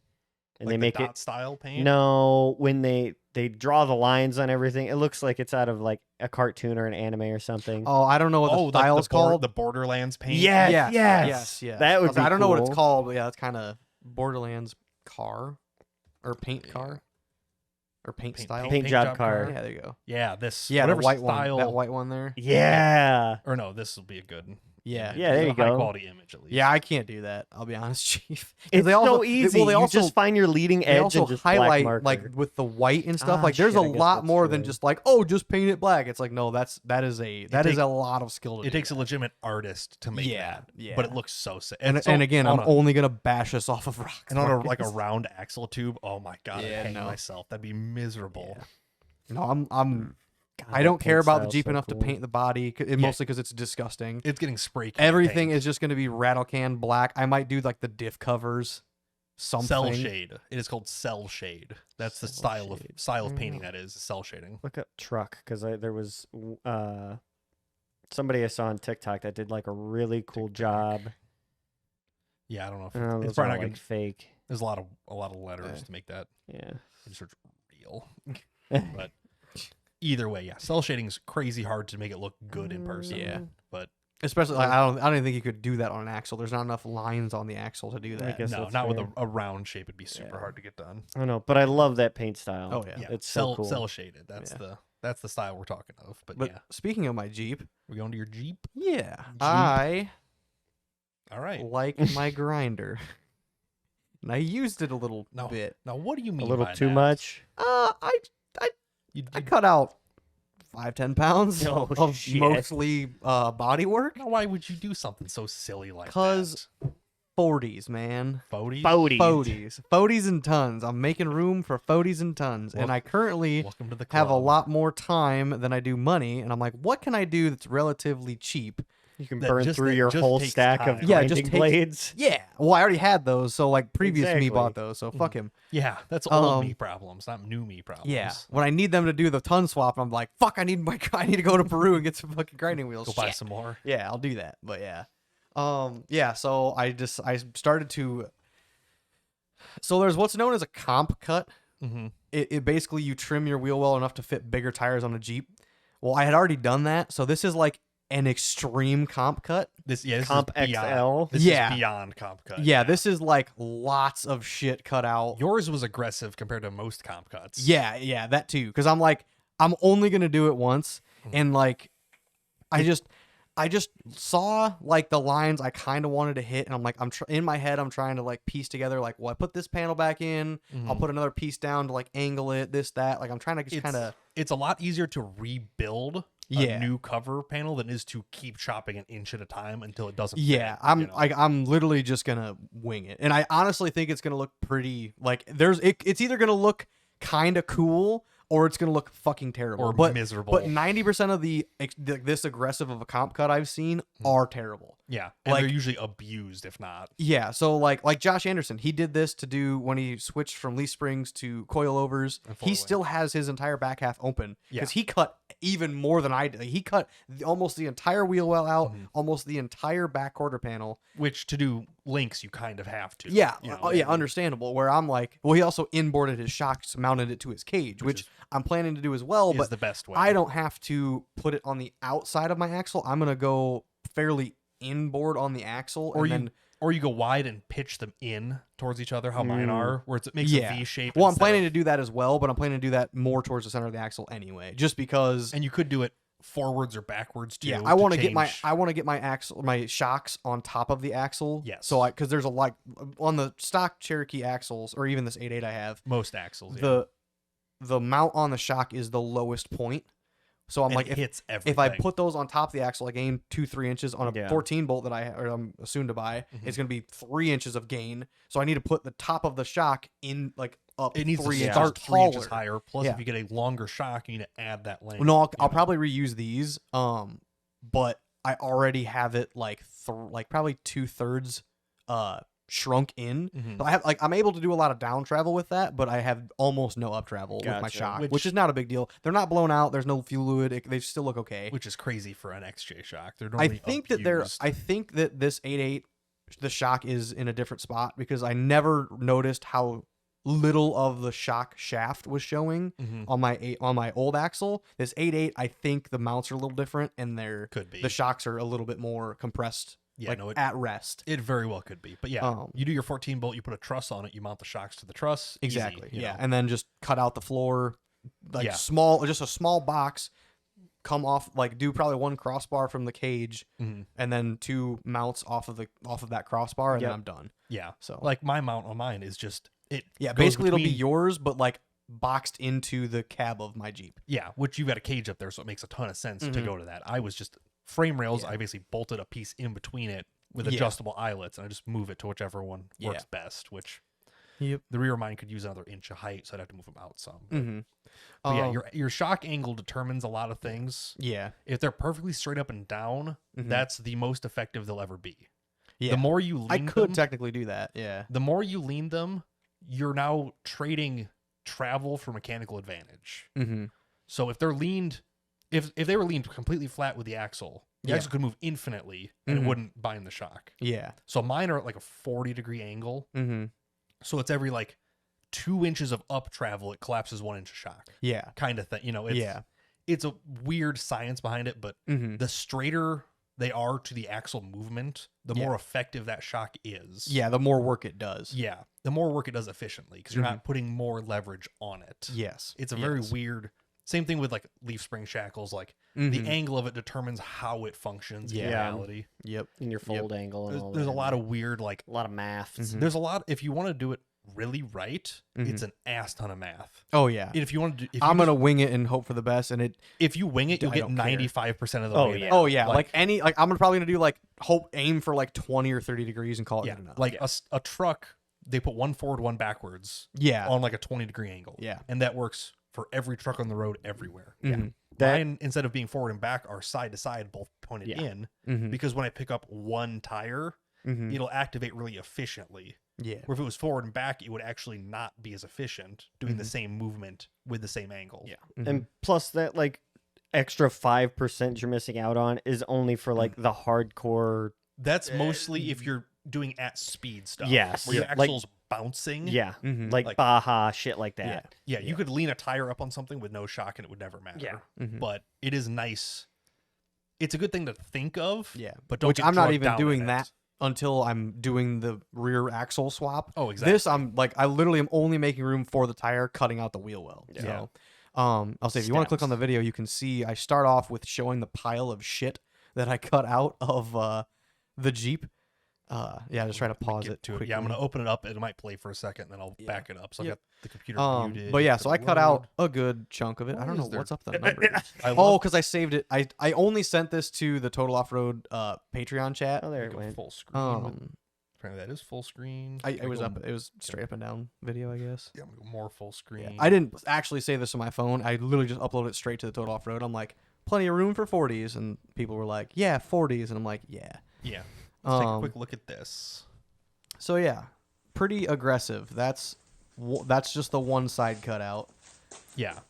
and Like they the make dot it? style paint. No, when they draw the lines on everything, it looks like it's out of like a cartoon or an anime or something. Oh, I don't know what the like style's called. the Borderlands paint. Yes, yes, yes. yes. That would I was like, be I don't know what it's cool. called, but yeah, it's kind of Borderlands car or paint car or paint style. Paint job car. Yeah, there you go. Yeah, this Yeah, the whatever white style. one. That white one there. Yeah. Or no, this will be a good. Yeah. image. Yeah, there It's you a high go. quality image at least. Yeah, I can't do that. I'll be honest, Chief. 'Cause It's they also, so easy. Well, they you also just find your leading they edge also and just black highlight marker. like with the white and stuff. Ah, Like there's shit, a I guess lot that's more than true. just like, oh, just paint it black. It's like no, that is takes- a lot of skill to It do takes a that. legitimate artist to make Yeah, that. yeah. But it looks so sick. And so again, on I'm a- only gonna bash this off of rocks. and on a like a Marcus. round axle tube. Oh my god, Yeah, I'd hang no. myself. That'd be miserable. Yeah. No, I'm God, I that don't care paint about the style's Jeep so enough cool. to paint the body, mostly because it's disgusting. It's getting spray can Everything paint. is just going to be rattle can black. I might do like the diff covers, something. Cell shade. It is called cell shade. That's the Cell style shade. of I painting know. that is cell shading. Look up truck because there was somebody I saw on TikTok that did like a really cool job. Yeah, I don't know if Oh, it's those probably are not like gonna. fake. There's a lot of letters to make that Yeah. search real. But either way, yeah, cell shading is crazy hard to make it look good in person. Yeah. But Especially, like, I don't even think you could do that on an axle. There's not enough lines on the axle to do that. guess no, that's not with fair. a round shape. It'd be super hard to get done. I don't know, but I love that paint style. Oh, yeah. Yeah, It's so cool. cell shaded. That's the style we're talking of. But yeah, Speaking of my Jeep, we going to your Jeep. yeah, I All right. like my grinder. And I used it a little No. bit. Now, what do you A mean? little by too that? much. I cut out 5-10 pounds Oh, of shit. mostly body work. Now, why would you do something so silly like that? 'Cause 40s, man. 40s? 40s and tons. I'm making room for 40s and tons. And I currently Welcome to the have a club. lot more time than I do money. And I'm like, what can I do that's relatively cheap? You can That burn just- through that your just whole takes stack time. of Yeah, it grinding just takes- blades. Yeah. Well, I already had those. So, like, previous me Exactly. bought those. So, fuck him. Yeah, that's old Um, me problems, not new me problems. Yeah. When I need them to do the ton swap, I'm like, fuck, I need to go to Peru and get some fucking grinding wheels. Go buy Shit. some more. Yeah, I'll do that. But yeah. Yeah, so I started to so there's what's known as a comp cut. Mm-hmm. It basically you trim your wheel well enough to fit bigger tires on a Jeep. Well, I had already done that, so this is like an extreme comp cut. This Comp is beyond, XL? This Yeah. is beyond comp cut. Yeah, this is like lots of shit cut out. Yours was aggressive compared to most comp cuts. Yeah, that too. Because I'm like, I'm only gonna do it once, and like, I just saw like the lines I kind of wanted to hit, and I'm like, in my head, I'm trying to like piece together like, well, I put this panel back in, I'll put another piece down to like angle it, this that. Like I'm trying to just kind of. It's a lot easier to rebuild Yeah. a new cover panel than it is to keep chopping an inch at a time until it doesn't. Yeah, fit, I'm you know? I'm literally just gonna wing it, and I honestly think it's gonna look pretty. Like it's either gonna look kind of cool or it's gonna look fucking terrible Or but miserable. But 90% of this aggressive of a comp cut I've seen are terrible. Yeah, and like- they're usually abused if not. Yeah, so like Josh Anderson, he did this to do when he switched from leaf springs to coilovers. And He four-way. still has his entire back half open because Yeah. he cut even more than I did. He cut almost the entire wheel well out, almost the entire back quarter panel. Which to do links you kind of have to. Yeah, you know, oh, yeah, understandable. Where I'm like, well, he also inboarded his shocks, mounted it to his cage, which is- I'm planning to do as well. is But the best way. I don't have to put it on the outside of my axle. I'm gonna go fairly inboard on the axle, Or and you then or you go wide and pitch them in towards each other, how mine are, where it makes yeah. a V shape. Well, I'm instead planning of- to do that as well, but I'm planning to do that more towards the center of the axle anyway, just because. and you could do it forwards or backwards too. Yeah, I want to get change- my axle, my shocks on top of the axle. Yes. So because there's a like on the stock Cherokee axles, or even this 8.8 I have, most axles. the mount on the shock is the lowest point. So I'm and like, it hits everything. if I put those on top of the axle, I gain 2-3 inches on a Yeah. 14 bolt that I'm soon to buy. Mm-hmm. It's going to be 3 inches of gain. So I need to put the top of the shock in like up it needs 3 to inches start 3 inches taller. higher. Plus, Yeah. if you get a longer shock, you need to add that length. No, I'll you know? probably reuse these. But I already have it like probably 2/3 shrunk in. Mhm. So I have like I'm able to do a lot of down travel with that, but I have almost no up travel with my Gotcha. shock, Which- which is not a big deal. They're not blown out. There's no fluid. They still look okay. Which is crazy for an XJ shock. They're I normally think abused. I think that this 8.8, the shock is in a different spot because I never noticed how little of the shock shaft was showing Mhm. on my old axle. This 8.8, I think the mounts are a little different and Could be. the shocks are a little bit more compressed, Yeah, like no, it- at rest. It very well could be. But yeah, Um, you do your 14 bolt, you put a truss on it, you mount the shocks to the truss. easy, Exactly. you Yeah, know. and then just cut out the floor, like Yeah. just a small box. Come off, like do probably one crossbar from the cage, Mhm. and then 2 mounts off of that crossbar, and Yep. then I'm done. Yeah. So Like my mount on mine is just it. yeah, goes basically it'll be between- yours, but like boxed into the cab of my Jeep. Yeah, which you've got a cage up there, so it makes a ton of sense to Mhm. go to that. I was just frame rails. Yeah. I basically bolted a piece in between it with Yeah. adjustable eyelets, and I just move it to whichever one Yeah. works best. Which Yep. the rear of mine could use another inch of height, so I'd have to move them out some. Mm-hmm. But yeah, your shock angle determines a lot of things. yeah, If they're perfectly straight up and down, Mhm. that's the most effective they'll ever be. yeah. The more you lean I could them, technically do that. Yeah. the more you lean them, you're now trading travel for mechanical advantage. Mm-hmm. So if they're leaned, if they were leaned completely flat with the axle Yeah. could move infinitely and Mhm. it wouldn't bind the shock. Yeah. So mine are at like a 40-degree angle, Mm-hmm. So it's every like 2 inches of up travel, it collapses 1 inch of shock, Yeah. kind of thing. You know, it's a weird science behind it, but the straighter they are to the axle movement, the more effective that shock is. Yeah, the more work it does. Yeah, the more work it does efficiently because you're not putting more leverage on it. Yes. It's a very weird. Same thing with like leaf spring shackles. Like the angle of it determines how it functions in reality. Yep. in your fold angle and all There's that. a lot of weird like. a lot of math. There's a lot. If you want to do it really right, it's an ass ton of math. Oh yeah. If you want to, I'm gonna wing it and hope for the best, and if you wing it, you'll I get don't care. 95% of the Oh, way. yeah. there. oh yeah, like I'm probably gonna do like aim for like 20 or 30 degrees and call it Yeah, good enough. like a truck, they put one forward, one backwards yeah. on like a 20-degree angle. Yeah. And that works for every truck on the road everywhere. Mhm. Mine, instead of being forward and back, are side to side, both pointed Yeah. in, Mhm. because when I pick up one tire, Mhm. it'll activate really efficiently. Yeah. Where if it was forward and back, it would actually not be as efficient doing the same movement with the same angle. Yeah. Mhm. And plus that like extra 5% you're missing out on is only for like the hardcore. That's mostly if you're doing at speed stuff. Yes. Where your Yeah. Like- axle's bouncing. Yeah. Mhm. Like Baja shit like that. Yeah, you could lean a tire up on something with no shock and it would never matter. Yeah. Mhm. But it is nice. It's a good thing to think of. Yeah. But don't Which get I'm not drugged even down doing in that it. until I'm doing the rear axle swap. Oh, exactly. This I'm like I literally am only making room for the tire, cutting out the wheel well. Yeah. So I'll say if you want to click on the video, you can see I start off with showing the pile of shit that I cut out of the Jeep. Just try to pause Get it to quickly. it. Yeah, I'm gonna open it up. It might play for a second, then I'll Yeah. back it up. So I Yep. got the computer muted. But yeah, for so the I cut load. out a good chunk of it. I Why don't know is there- what's up the numbers. I Oh, love because I saved it. I only sent this to the Total Off Road Patreon chat. Oh, there like it a went. full screen. with- Um, apparently that is full screen. it was go- up. It was straight up and down video, I guess. Yeah, I'm gonna go more full screen. I didn't actually save this on my phone. I literally just uploaded it straight to the Total Off Road. I'm like, plenty of room for 40s, and people were like, yeah, 40s, and I'm like, yeah. Yeah. Let's take a quick look at this. So yeah, pretty aggressive. That's just the one side cutout. Yeah.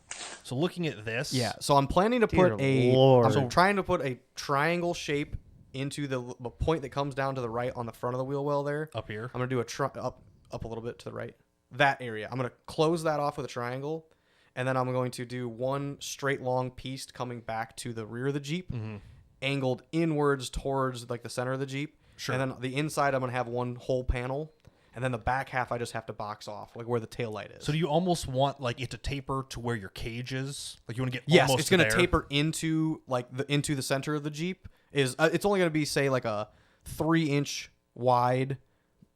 So looking at this. Yeah. So I'm planning to Dear put Lord. I'm trying to put a triangle shape into the point that comes down to the right on the front of the wheel well there. Up here. I'm gonna do up a little bit to the right. That area. I'm gonna close that off with a triangle, and then I'm going to do one straight long piece coming back to the rear of the Jeep, angled inwards towards like the center of the Jeep. Sure. And then the inside, I'm gonna have one whole panel, and then the back half I just have to box off, like where the tail light is. So do you almost want like it to taper to where your cage is? Like you want to get Yes, almost it's gonna there? taper into like into the center of the Jeep. It's only gonna be say like a 3-inch wide,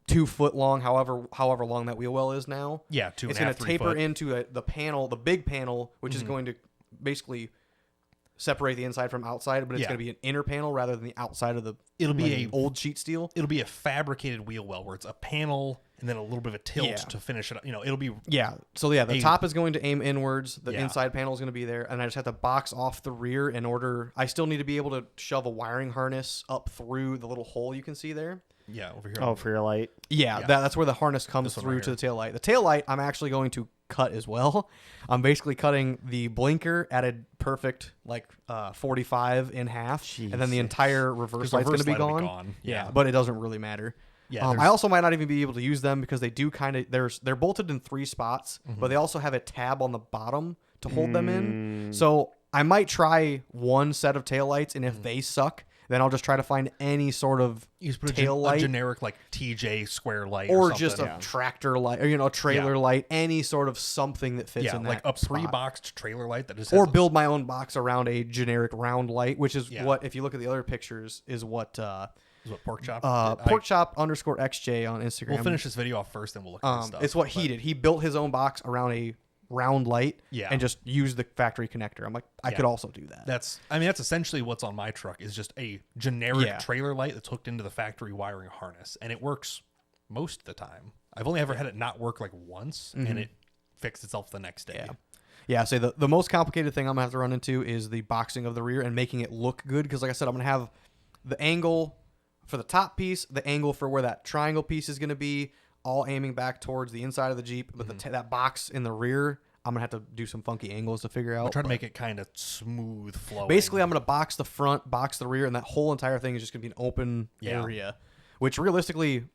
2 foot long, however long that wheel well is now. Yeah, 2.5, It's gonna 3 taper foot. into the panel, the big panel, which is going to basically separate the inside from outside, but it's Yeah. gonna be an inner panel rather than the outside of the It'll be like, a old sheet steel. It'll be a fabricated wheel well where it's a panel and then a little bit of a tilt Yeah. to finish it up. You know, it'll be Yeah. So yeah, the top is going to aim inwards. The Yeah. inside panel is going to be there, and I just have to box off the rear in order. I still need to be able to shove a wiring harness up through the little hole you can see there. over here. Oh, for your light. Yeah, Yeah. that's where the harness comes This one through right to here. the tail light. The tail light I'm actually going to cut as well. I'm basically cutting the blinker at a perfect like 45 in half, and then the Jesus. entire reverse light's going to be light will gone. Yeah. But it doesn't really matter. Yeah, I there's- also might not even be able to use them because they do kind of they're bolted in 3 spots, but they also have a tab on the bottom to hold them in. So I might try one set of taillights, and if they suck, then I'll just try to find any sort of You just put tail a light generic like TJ square light or or just a something. tractor light or a trailer light, any sort of something that fits yeah, in like that a spot. pre-boxed trailer light that just Or has a- build my own box around a generic round light, which is Yeah. what if you look at the other pictures is what is what Pork Chop. pork chop _XJ on Instagram. We'll finish this video off first, then we'll look at this stuff. It's what he did. He built his own box around a round light Yeah. and just used the factory connector. I'm like, I could also do that. That's essentially what's on my truck is just a generic Yeah. trailer light that's hooked into the factory wiring harness, and it works most of the time. I've only ever had it not work like once, and it fixed itself the next day. Yeah, so the most complicated thing I'm gonna have to run into is the boxing of the rear and making it look good. Because like I said, I'm gonna have the angle for the top piece, the angle for where that triangle piece is gonna be, all aiming back towards the inside of the Jeep. But that box in the rear, I'm gonna have to do some funky angles to figure out. I'll try to make it kind of smooth flowing. Basically, I'm gonna box the front, box the rear, and that whole entire thing is just gonna be an open Yeah. area, which realistically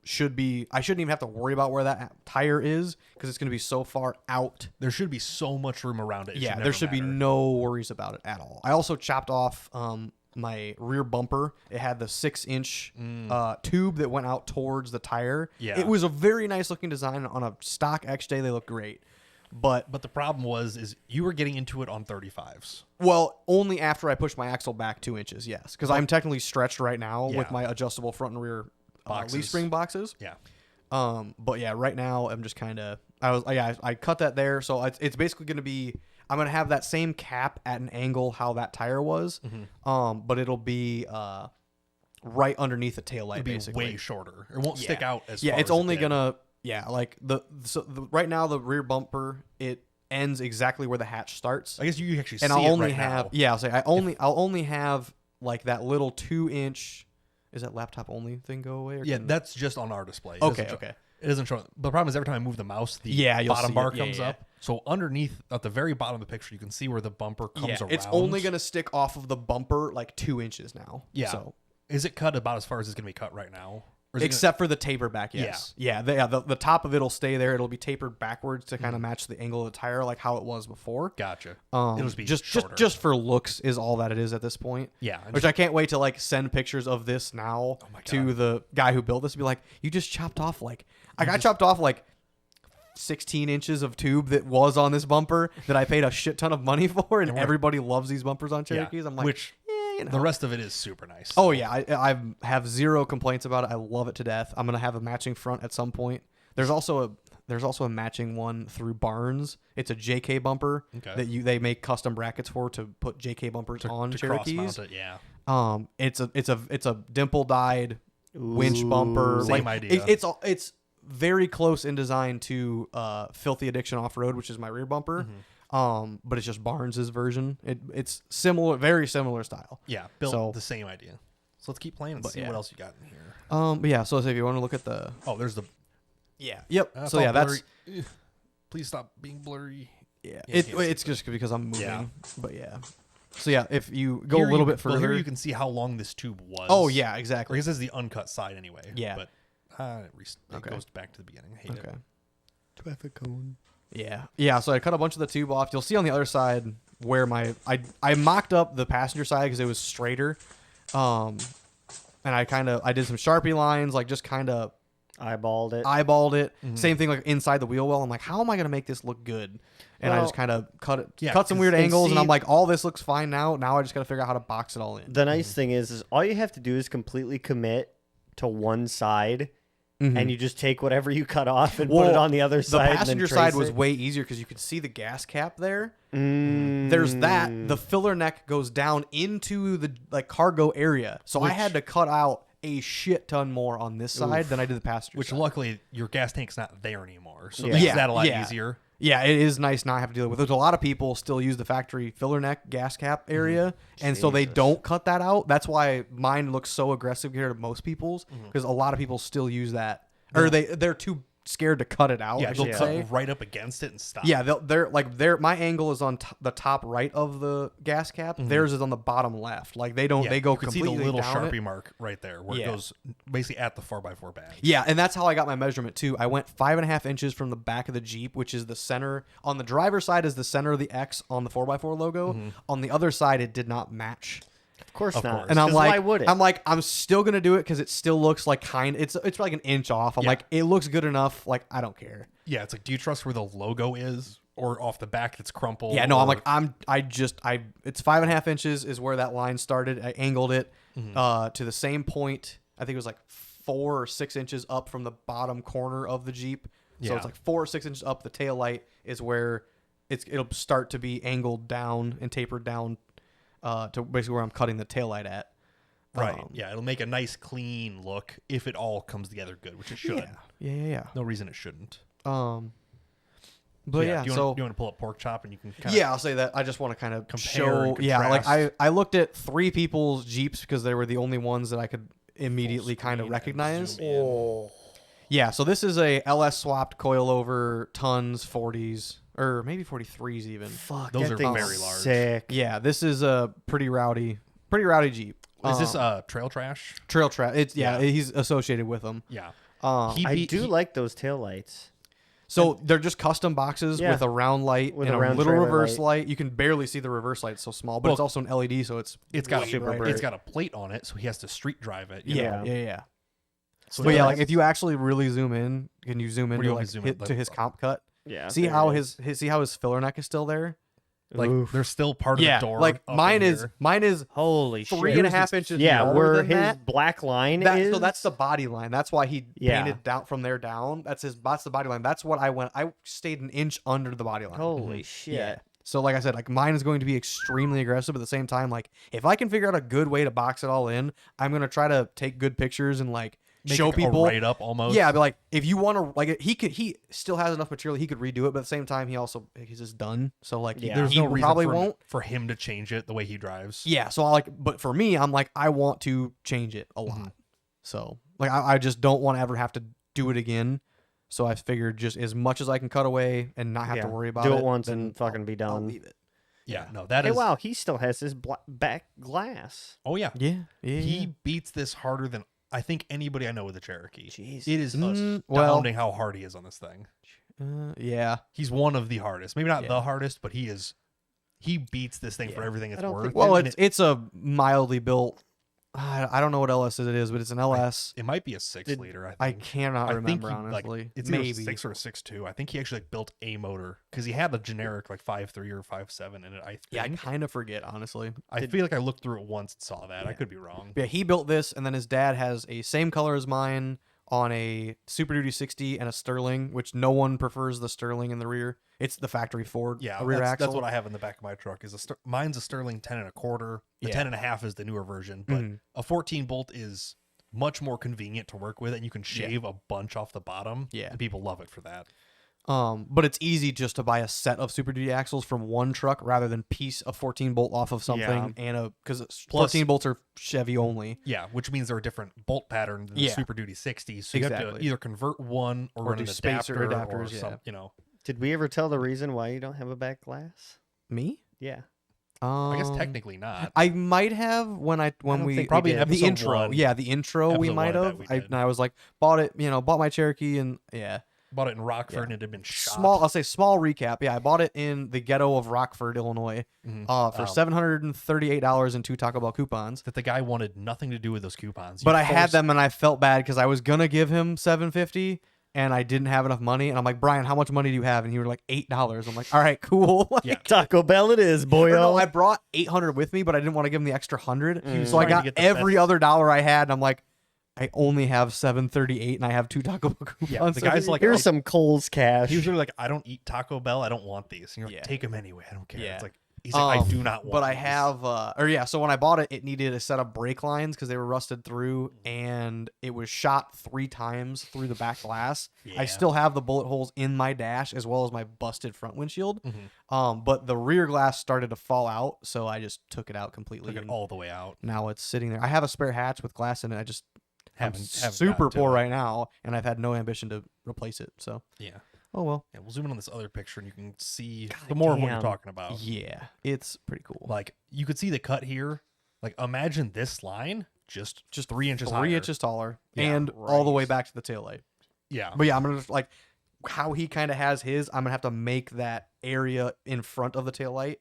should be. I shouldn't even have to worry about where that tire is because it's going to be so far out. There should be so much room around it. Yeah, there should be no worries about it at all. I also chopped off my rear bumper. It had the 6-inch tube that went out towards the tire. Yeah. It was a very nice looking design. On a stock XJ, they look great. But the problem is you were getting into it on 35s. Well, only after I pushed my axle back 2 inches, yes. Because I'm technically stretched right now with my adjustable front and rear leaf spring boxes. Yeah. But yeah, right now I'm just kind of I cut that there, so it's basically going to be I'm going to have that same cap at an angle how that tire was, but it'll be right underneath the tail light. It'll be basically way shorter. It won't stick out as far. Yeah, it's as only it did. gonna like the right now the rear bumper it ends exactly where the hatch starts. I guess you actually And see I'll it only right have now. I'll only have like that little 2-inch. Is that laptop only thing go away? Or Yeah, that's just on our display. It Okay, doesn't show- okay. It doesn't show. The problem is every time I move the mouse, the You'll bottom see bar it. Yeah, comes yeah. up. So underneath, at the very bottom of the picture, you can see where the bumper comes around. It's only gonna stick off of the bumper like 2 inches now. Yeah. So Is it cut about as far as it's going to be cut right now? Or is it except for the taper back, yes. The top of it'll stay there. It'll be tapered backwards to kind of match the angle of the tire, like how it was before. Gotcha. It'll just be just shorter. for looks is all that it is at this point. Yeah. Which I can't wait to like send pictures of this now to the guy who built this and be like, you just chopped off I chopped off 16 inches of tube that was on this bumper that I paid a shit ton of money for, and everybody loves these bumpers on Cherokees. I'm like, which the rest of it is super nice. Oh yeah, I have zero complaints about it. I love it to death. I'm gonna have a matching front at some point. There's also a matching one through Barnes. It's a JK bumper that they make custom brackets for to put JK bumpers on to Cherokees. cross-mount it, yeah. It's a dimple dyed winch bumper. Same idea. It's very close in design to Filthy Addiction Off Road, which is my rear bumper. But it's just Barnes's version. It's similar, very similar style. Yeah, built the same idea. So let's keep playing and see what else you got in here. But yeah, so if you want to look at the there's the yep. So yeah, that's blurry. Please stop being blurry. yeah. It's just because I'm moving. Yeah. But yeah. So yeah, if you go Here a little bit further, here you can see how long this tube was. oh yeah, exactly. Because this is the uncut side anyway. Yeah. But it goes back to the beginning. I hate it. Traffic cone. Yeah. So I cut a bunch of the tube off. You'll see on the other side where I mocked up the passenger side because it was straighter, and I did some Sharpie lines, like just kind of Eyeballed it. Mm-hmm. Same thing like inside the wheel well. I'm like, how am I gonna make this look good? And I just kind of cut some weird angles, and I'm like, all this looks fine now. Now I just gotta figure out how to box it all in. The nice thing is all you have to do is completely commit to one side. And you just take whatever you cut off and put it on the other side. The passenger and then trace side was it. way easier because you could see the gas cap there. There's that. The filler neck goes down into the cargo area. So I had to cut out a shit ton more on this side than I did the passenger Which side. luckily your gas tank's not there anymore. So Yeah. makes Yeah, that a lot yeah. easier. Yeah, it is nice not have to deal with it. There's a lot of people still use the factory filler neck gas cap area, and so they don't cut that out. That's why mine looks so aggressive compared to most people's, because a lot of people still use that. Or they're too scared to cut it out. Yeah, I they'll should cut say. right up against it and stop. Yeah, my angle is on the top right of the gas cap. Theirs is on the bottom left. Like they go you can see completely the little down Sharpie it. mark right there where it Yeah. goes basically at the 4x4 bag. Yeah, and that's how I got my measurement too. I went 5.5 inches from the back of the Jeep, which is the center. On the driver's side is the center of the X on the 4x4 logo. On the other side, it did not match. Of course Of not. course. And I'm 'Cause like, why would it? I'm still gonna do it because it still looks like it's like an inch off. I'm Yeah. like, it looks good enough. Like I don't care. Yeah, it's like, do you trust where the logo is or off the back that's crumpled? Yeah, no, or- I'm like, it's 5.5 inches is where that line started. I angled it to the same point. I think it was like 4 or 6 inches up from the bottom corner of the Jeep. So Yeah. it's like 4 or 6 inches up. The tail light is where it'll start to be angled down and tapered down to basically where I'm cutting the tail light at. Right. Yeah, it'll make a nice clean look if it all comes together good, which it should. Yeah. No reason it shouldn't. But yeah, do you so want to pull up Pork Chop and you can kind yeah, I'll say that. I just want to kind of Compare show. and Yeah, like contrast. I looked at 3 people's Jeeps because they were the only ones that I could immediately kind of screen and recognize. zoom in. Yeah, so this is a LS swapped coilover tons 40s or maybe 43s even. Fuck, Those that are thing's very large. Sick. Yeah, this is a pretty rowdy Jeep. Is this trail trash? Trail Trash? Yeah. He's associated with them. Yeah. I do like those taillights. So they're just custom boxes with a round light With and a a round little trailer reverse light. light. You can barely see the reverse light; it's so small. But it's also an LED, so it's got way super brighter. It's got a plate on it, so he has to street drive it. you know? Yeah. So But yeah, that's- like if you actually really zoom in, can you zoom in Where do to you want me like to zoom hit in? to his comp cut? Yeah. See there how it is. his see how his filler neck is still there? like Oof. there's still part of the door. like up mine in is here. mine is Holy shit. 3.5 inches. Yeah, lower where than his that. black line is. So that's the body line. That's why he Yeah. painted down from there down. That's the body line. That's what I went. I stayed an inch under the body line. Holy shit. Yeah. So like I said, like mine is going to be extremely aggressive. But at the same time, like if I can figure out a good way to box it all in, I'm gonna try to take good pictures and like Make show it a people. write up almost. Yeah, but like if you want to, like he still has enough material. He could redo it, but at the same time, he's just done. So like Yeah. There's he no reason probably for, won't. for him to change it the way he drives. Yeah. So but for me, I'm like I want to change it a lot. So like I just don't want to ever have to do it again. So I figured just as much as I can cut away and not have to worry about it. Do it once then and fucking be I'll done. leave it. Yeah. No, that is. Hey, wow, he still has his back glass. Oh yeah. Yeah. Yeah. He beats this harder than I think anybody I know with a Cherokee. Jeez. It is astounding well- how hard he is on this thing. Yeah. He's one of the hardest. Maybe not Yeah. the hardest, but he beats this thing for everything it's don't worth. think- Well, And it's a mildly built. I don't know what LS it is, but it's an LS. it might be a 6-liter. I think. I cannot I remember think he, honestly. Like, it's maybe either 6 or a 6.2. I think he actually like, built a motor because he had the generic like 5.3 or 5.7 in it. I think. Yeah, I kind of forget honestly. I feel like I looked through it once and saw that. I could be wrong. Yeah, he built this, and then his dad has a same color as mine on a Super Duty 60 and a Sterling, which no one prefers the Sterling in the rear. It's the factory Ford Yeah, rear that's axle. what I have in the back of my truck. Is mine's a Sterling 10.25. The Yeah. 10.5 is the newer version, but Mhm. a 14 bolt is much more convenient to work with, and you can shave a bunch off the bottom. Yeah. and people love it for that. But it's easy just to buy a set of Super Duty axles from one truck rather than piece a 14 bolt off of something because 14 bolts are Chevy only. Yeah, which means they're a different bolt pattern than the Yeah. Super Duty 60. So you have to Exactly. either convert one or run do an spacer adapter or adapters, some, yeah. you know. Did we ever tell the reason why you don't have a back glass? Me? Yeah. I guess technically not. I might have when don't we think probably we in did. the episode intro. one. Yeah, the intro we Episode might one, I have. bet we did. And I was like, bought my Cherokee and yeah. Bought it in Rockford and it had been shot. I'll say small recap. Yeah, I bought it in the ghetto of Rockford, Illinois, for $738 and 2 Taco Bell coupons. That the guy wanted nothing to do with those coupons. But You I had forced- them and I felt bad because I was gonna give him $750 and I didn't have enough money. And I'm like, Brian, how much money do you have? And he was like $8. I'm like, all right, cool. Like, Yeah. Taco Bell it is, boyo. no, I brought $800 with me, but I didn't want to give him the extra $100. was So I trying to got get the every best- other dollar I had, and I'm like, I only have $738 and I have 2 Taco Bell coupons. Yeah, the guy's like, Here's some Kohl's cash. he was really like, I don't eat Taco Bell. I don't want these. And you're like, Yeah. take them anyway. I don't care. Yeah. It's like, he's like, I do not want But I these. have, so when I bought it, it needed a set of brake lines because they were rusted through, and it was shot 3 times through the back glass. Yeah. I still have the bullet holes in my dash as well as my busted front windshield. Mhm. But the rear glass started to fall out, so I just took it out completely. Took it and all the way out. now it's sitting there. I have a spare hatch with glass in it. I'm Haven't super gotten to poor it. right now, and I've had no ambition to replace it. So, Yeah. oh well. Yeah, we'll zoom in on this other picture and you can see the more of what you're damn. talking about. Yeah, it's pretty cool. Like, you could see the cut here. Like, imagine this line just 3 inches higher. 3 inches taller, Yeah, and all the way right. back to the taillight. Yeah. But yeah, I'm gonna like how he kind of has his. I'm gonna have to make that area in front of the taillight.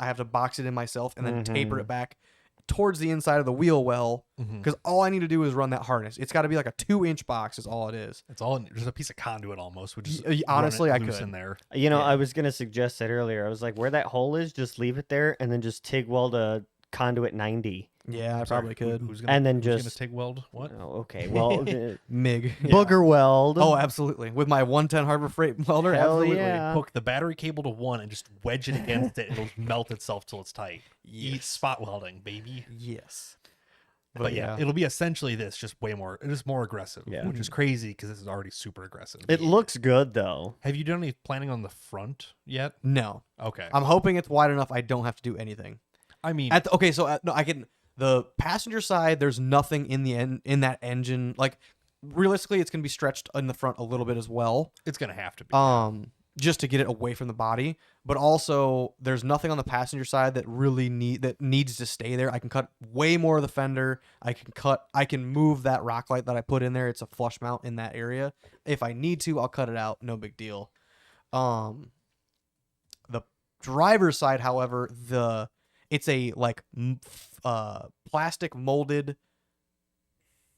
I have to box it in myself and then taper it back towards the inside of the wheel well. Mhm. Because all I need to do is run that harness. It's got to be like a 2-inch box. Is all it is. It's all just a piece of conduit almost. Which is Honestly, I loose could. in there. You know, Yeah. I was gonna suggest that earlier. I was like, where that hole is, just leave it there, and then just TIG weld a conduit 90, Yeah, I Sorry, probably could. Who's gonna, and then who's gonna just TIG weld? What? Oh, okay. Well, MIG. booger weld. Oh, absolutely. With my 110 Harbor Freight welder, Hell absolutely. yeah. Hook the battery cable to one and just wedge it against it. It'll melt itself till it's tight. Eat Yes. spot welding, baby. Yes. But yeah, it'll be essentially this, just way more. It is more aggressive, Yeah. which is crazy because this is already super aggressive. It looks good though. Have you done any planning on the front yet? No. Okay. I'm hoping it's wide enough I don't have to do anything. I mean, No, I can. The passenger side, there's nothing in that engine. Like realistically, it's gonna be stretched in the front a little bit as well. it's gonna have to be. just to get it away from the body. But also, there's nothing on the passenger side that really needs to stay there. I can cut way more of the fender. I can move that rock light that I put in there. It's a flush mount in that area. If I need to, I'll cut it out. No big deal. The driver's side, however, it's a plastic molded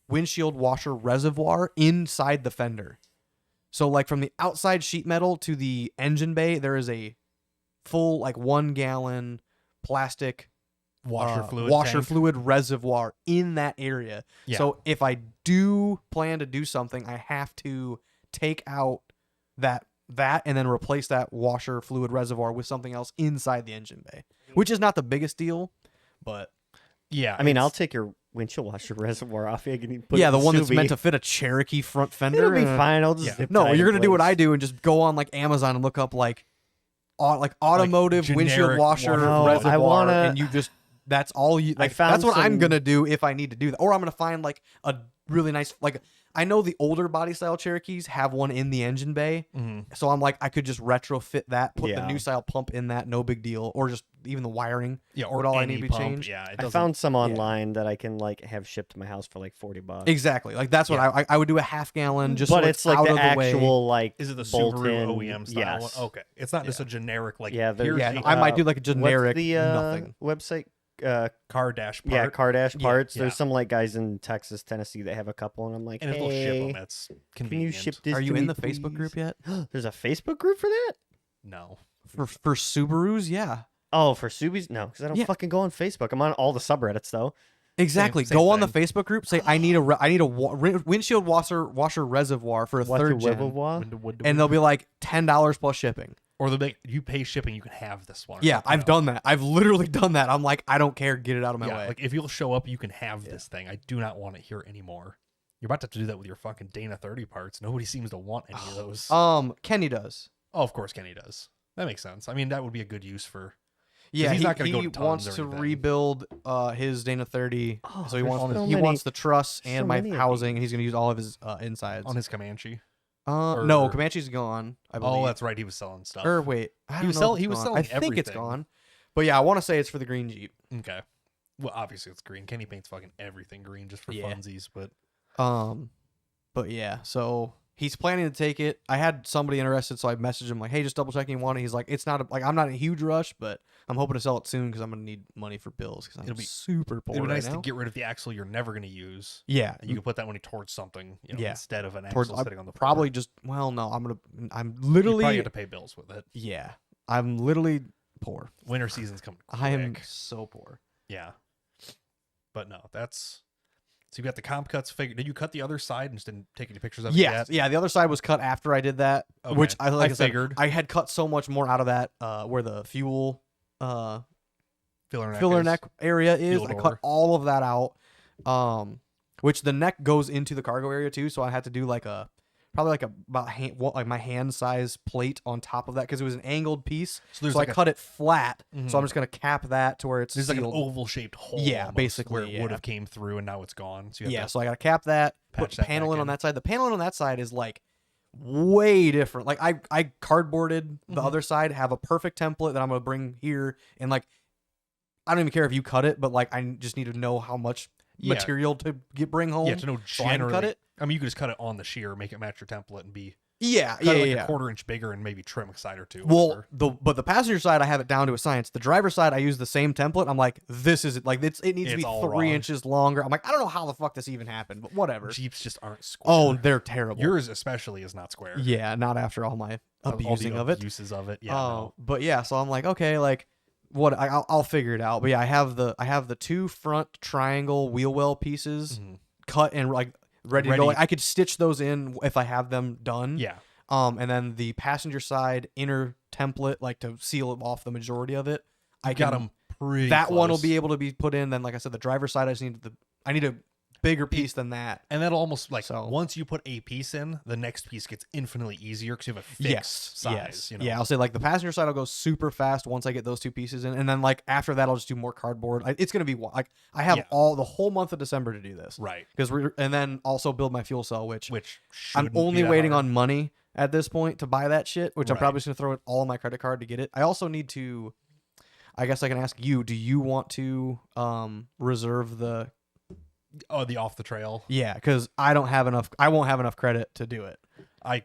windshield washer reservoir inside the fender. So like from the outside sheet metal to the engine bay, there is a full 1 gallon plastic washer fluid reservoir in that area. Yeah. So if I do plan to do something, I have to take out that and then replace that washer fluid reservoir with something else inside the engine bay, which is not the biggest deal, but yeah. I mean, I'll take your windshield washer reservoir off. You can put the one that's meant to fit a Cherokee front fender. It'll be fine. I'll just zip No, tie you're in gonna do what place. I do and just go on Amazon and look up automotive windshield generic washer water reservoir, I wanna- and you just that's all you. I found That's what I'm some- gonna do if I need to do that, or I'm gonna find a really nice I know the older body style Cherokees have one in the engine bay, so I'm I could just retrofit that, put the new style pump in that, no big deal, or just even the wiring. or would all I any need to be pump. changed. Yeah, it I doesn't- found some online that I can have shipped to my house for $40. Exactly, that's what I would do, a half gallon, just But so it's out the of the way. actual Is it the bolt-in? Subaru OEM style? Yes. One? Okay, it's not just a generic Yeah, here's Yeah, the I might do a generic What's the nothing. website? car dash part. Yeah, Cardash parts. yeah. There's some guys in Texas, Tennessee that have a couple, and I'm like, and if they'll ship hey, them, that's can convenient. you ship this? Are to you me, in the Facebook please? group yet? There's a Facebook group for that? No. For Subarus? Yeah. Oh, for Subies? No, because I don't Yeah. fucking go on Facebook. I'm on all the subreddits though. Exactly. Same Go on the thing. Facebook group. Say I need a windshield washer reservoir for a What's third your gen, Wibblewa? and they'll be $10 plus shipping. Or they'll make you pay shipping, you can have this one. or Yeah, something I've else. done that. I've literally done that. I'm I don't care. Get it out of my Yeah, way. if you'll show up, you can have this thing. I do not want it here anymore. You're about to have to do that with your fucking Dana 30 parts. Nobody seems to want any of those. Kenny does. Oh, of course Kenny does. That makes sense. I mean, that would be a good use for. Yeah, he's he, not gonna go he to tons wants or to anything. rebuild his Dana 30. Oh, So he there's wants so he many- wants the truss so and my many of housing, these. and he's going to use all of his insides. On his Comanche. No, or- Comanche's gone. I believe. Oh, that's right. He was selling stuff. Or wait, I don't was know sell- if he it's was gone. selling I think it's everything. gone. But yeah, I want to say it's for the green Jeep. Okay. Well, obviously it's green. Kenny paints fucking everything green just for Yeah. funsies, but But yeah, so he's planning to take it. I had somebody interested, so I messaged him hey, just double checking you want it. He's like, it's not I'm not in a huge rush, but I'm hoping to sell it soon because I'm gonna need money for bills because I'm It'll be- super poor it'd be right nice now. to get rid of the axle you're never going to use. Yeah, And you can put that money towards something, Yeah. instead of an towards axle sitting on the floor. probably just no, I'm You probably literally have to pay bills with it. yeah, I'm literally poor. Winter season's coming quick. I am so poor. Yeah. But no, that's... So you got the comp cuts figured. Did you cut the other side and just didn't take any pictures of it Yes, yet? yeah. The other side was cut after I did that, Okay. which I I said, figured. I had cut so much more out of that where the fuel Filler neck area is. Fuel I cut door. all of that out, which the neck goes into the cargo area too. So I had to do about my hand size plate on top of that because it was an angled piece. So there's So like I cut it flat. Mhm. So I'm just gonna cap that to where it's There's like an sealed. oval shaped hole. Yeah, almost, basically, where it yeah. would have came through and now it's gone. So you have Yeah, to, so I gotta cap that, put patch the that paneling back on in. that side. The paneling on that side is way different. I cardboarded the Mhm. other side, have a perfect template that I'm gonna bring here, and I don't even care if you cut it, but I just need to know how much Yeah. material to bring home. yeah, to know so I can generally. cut it. I mean, you could just cut it on the shear, make it match your template, and be Yeah, cut it a quarter inch bigger and maybe trim a side or two. Well, whatever. but the passenger side, I have it down to a science. The driver's side, I use the same template. I'm like, this is it. It needs to It's be all 3 wrong. inches longer. I'm like, I don't know how the fuck this even happened, but whatever. Jeeps just aren't square. Oh, they're terrible. yours especially is not square. Yeah, not after all my All the abusing of it. abuses of it. Yeah. No. But yeah, so I'm like, okay, what I'll figure it out. But yeah, I have the two front triangle wheel well pieces Mhm. cut and ready to go. Ready. I could stitch those in if I have them done. Yeah. And then the passenger side inner template, to seal off the majority of it. I got can- them pretty. That one will close. be able to be put in. Then, like I said, the driver's side, I need a bigger piece than that. And that'll almost So- once you put a piece in, the next piece gets infinitely easier because you have a fixed Yes, size. yes. You know? Yeah, I'll say the passenger side will go super fast once I get those two pieces in, and then after that I'll just do more cardboard. It's gonna be I have Yeah. the whole month of December to do this, Right. and then also build my fuel cell, which Which I'm shouldn't only be that waiting hard. on money, at this point to buy that shit, which I'm Right. probably just gonna throw it all on my credit card to get it. I also need to. I guess I can ask you. Do you want to reserve the? Oh, the off the trail. Yeah, because I don't have enough. I won't have enough credit to do it.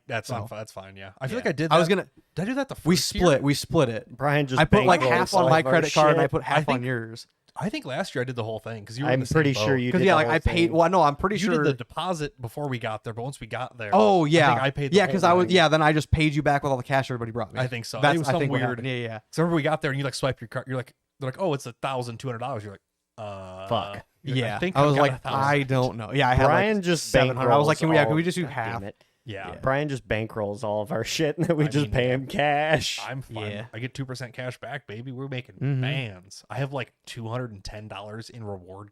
That's So. that's fine. Yeah, I feel Yeah. like I did. That. I was gonna. Did I do that the first We year? split. We split it. Brian just I put like bankrolls half on all my of our credit card, and I shit. put half on think- yours. I think last year I did the whole thing because you were in I'm the same pretty boat. sure you Because did. yeah, the like whole I paid. thing. Well, no, I'm pretty You sure. did the deposit before we got there, but once we got there, Oh yeah, I think I paid. The yeah, whole because I was thing. yeah. Then I just paid you back with all the cash everybody brought me. I think so. That's it was I some think what weird. happened. Yeah. So remember we got there and you like swipe your card. You're like, they're like, oh, it's $1,200. You're like, Fuck. You're like, Yeah, think I was got like, 1,000. I don't know. Yeah, I had Brian like just 700. I was like, can we bankrolls just do all- half? damn it. Yeah, Brian just bankrolls all of our shit, and then we I just mean, pay yeah. him cash. I'm fine. Yeah. I get 2% cash back, baby. We're making Mhm. bands. I have like $210 in reward,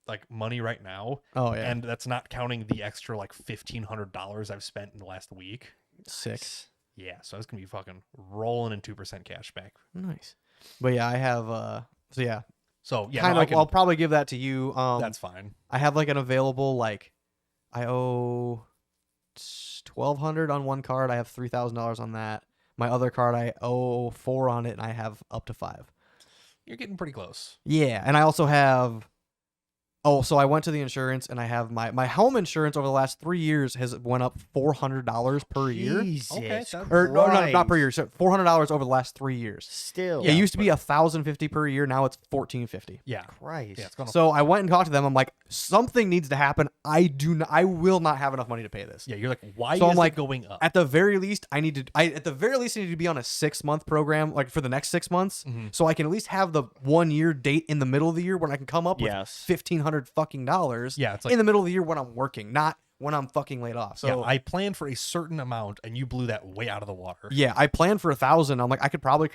like money right now, Oh yeah, and that's not counting the extra like $1,500 I've spent in the last week. sick. Yeah, so it's gonna be fucking rolling in 2% cash back. Nice. But yeah, I have. So yeah, So yeah, kind no, I of. can, I'll probably give that to you. that's fine. I have like an available like, I owe $1,200 on one card. I have $3,000 on that. My other card, I owe $4 on it, and I have up to $5. You're getting pretty close. Yeah, and I also have. Oh, so I went to the insurance, and I have my home insurance over the last 3 years has went up $400 per year. Jesus Okay, that's- Or no, not Christ. per year. So $400 over the last 3 years. Still, It used to be $1,050 per year. Now it's $1,450. Yeah, Christ. yeah, it's gonna. So I went and talked to them. I'm like, something needs to happen. I will not have enough money to pay this. Yeah, you're like, why So is I'm like, it going up? At the very least, I need to be on a 6-month program, like for the next 6 months, Mhm. so I can at least have the 1 year date in the middle of the year when I can come up with Yes. $1,500 fucking dollars. Yeah, it's like in the middle of the year when I'm working, not when I'm fucking laid off. So yeah, I planned for a certain amount, and you blew that way out of the water. yeah, I planned for 1,000. I'm like, I could probably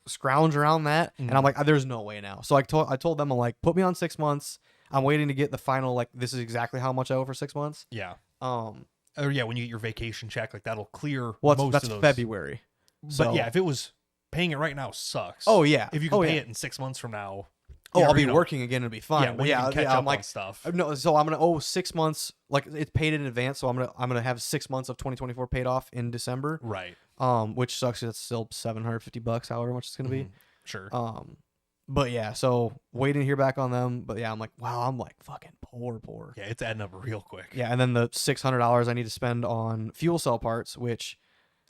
scrounge around that, and Mhm. I'm like, there's no way now. So I told them, I'm like, put me on 6 months. I'm waiting to get the final, like, this is exactly how much I owe for 6 months. Yeah. Or Or yeah, when you get your vacation check, like that'll clear well, most that's of those. February. But So yeah, if it was paying it right now sucks. oh yeah, If you can oh, pay yeah. it in 6 months from now. Oh, you're, I'll be you know, working again. It'll be fine. Yeah, But when you yeah, can catch yeah, up I'm like, on stuff. no. So I'm gonna owe 6 months. Like it's paid in advance. So I'm gonna have 6 months of 2024 paid off in December. Right. Which sucks. 'Cause it's still $750, however much it's gonna be. Mhm. Sure. But yeah. So waiting to hear back on them. But yeah, I'm like, wow, I'm like fucking poor. Yeah, it's adding up real quick. Yeah, and then the $600 I need to spend on fuel cell parts, which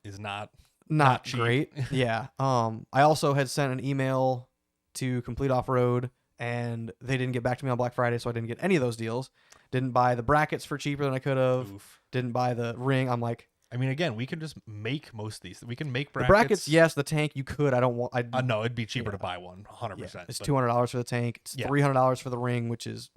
Is not. not cheap. great. Yeah. I also had sent an email to Complete Off Road, and they didn't get back to me on Black Friday, so I didn't get any of those deals. Didn't buy the brackets for cheaper than I could have. Oof. Didn't buy the ring. I'm like, I mean, again, we can just make most of these. We can make brackets. the brackets, yes. The tank, you could. I don't want. No, it'd be cheaper Yeah. to buy one, 100%. Yeah, it's but $200 for the tank. It's Yeah. $300 for the ring, which is.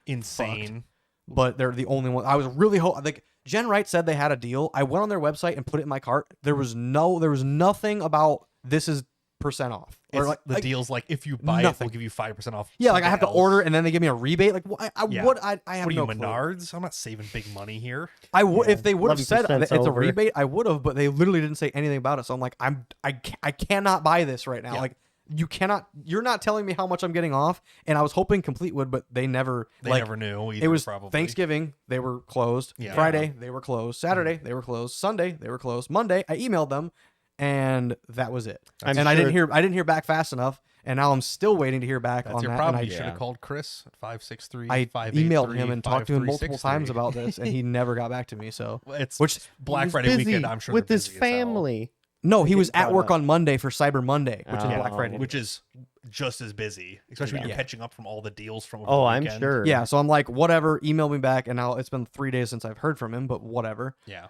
insane. But they're the only one. I was really like Jen Wright said they had a deal. I went on their website and put it in my cart. There was nothing about this is percent off or It's the like deal's like if you buy nothing. it, we'll give you 5% off. yeah, like I something have to else. order and then they give me a rebate. Like I Yeah. would I have What are no you, clue. Menards? I'm not saving big money here. I would Yeah, if they would have said 11% it's a over. rebate. I would have, but they literally didn't say anything about it. So I'm like, I cannot buy this right now. Yeah. Like you cannot. You're not telling me how much I'm getting off. And I was hoping Complete would, but they never. They like, never knew either, It was probably. Thanksgiving. They were closed. Yeah. Friday they were closed. Saturday they were closed. Sunday they were closed. Monday I emailed them, and that was it. I'm and I didn't sure- hear back fast enough. And now I'm still waiting to hear back That's on your that. problem. And You I, should have Yeah. called Chris at 563. I 583 emailed him and talked to him multiple 5363. times about this, and he never got back to me. So It's which Black He's Friday busy weekend. I'm sure with they're his busy as hell. family. no, he Getting was at caught work up. on Monday for Cyber Monday, which is Oh. Black Friday. which is just as busy, especially when you're Yeah. catching up from all the deals from. Over Oh, the I'm weekend. sure. Yeah, so I'm like, whatever. Email me back, and now it's been 3 days since I've heard from him, but whatever. Yeah.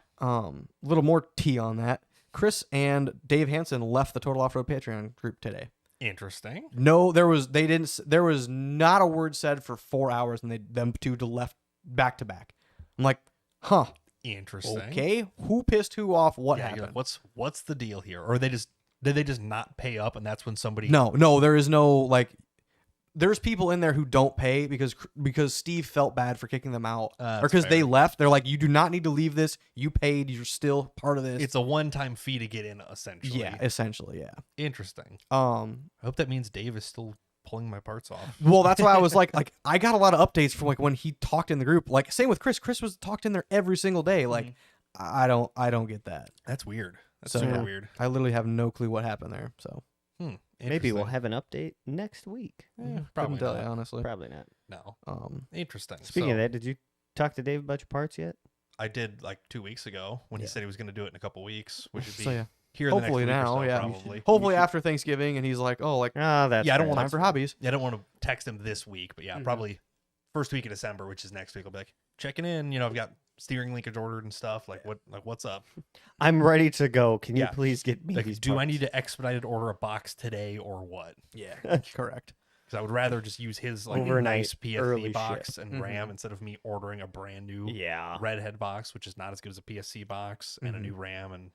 Little more tea on that. Chris and Dave Hansen left the Total Off Road Patreon group today. Interesting. No, there was not a word said for 4 hours, and them two left back to back. I'm like, huh? Interesting. Okay, who pissed who off? What Yeah, happened? you're like, what's the deal here? Or did they just not pay up, and that's when somebody? No, there is no like. There's people in there who don't pay because Steve felt bad for kicking them out, or That's because they fair. left. They're like, you do not need to leave this. You paid. You're still part of this. It's a one-time fee to get in, essentially. Yeah, essentially, yeah. Interesting. I I hope that means Dave is still pulling my parts off. well, that's why I was like I got a lot of updates from like when he talked in the group. Like same with Chris. Chris was talked in there every single day. Like I don't get that. That's weird. That's So, super yeah. weird. I literally have no clue what happened there. So Maybe we'll Interesting. have an update next week. Probably couldn't tell not. you, honestly. Probably not. No. Um, Interesting. Speaking So, of that, did you talk to Dave about your parts yet? I did like 2 weeks ago when he Yeah. said he was going to do it in a couple weeks, which would be so yeah, here hopefully the next now, week or so, yeah. probably. hopefully after Thanksgiving, and he's like, oh, like Oh, that's Yeah, I don't fair. want time for hobbies. Yeah, I don't want to text him this week, but yeah, Mhm. probably first week of December, which is next week. I'll be like checking in. I've got steering linkage ordered and stuff. Like what's up? I'm ready to go. Can you Yeah. please get me Like, these do I parts? need to expedited order a box today or what? Yeah, correct. Because I would rather just use his like Overnight, nice early PSC box and Mhm. RAM instead of me ordering a brand new Yeah. redhead box, which is not as good as a PSC box and a Mhm. new RAM and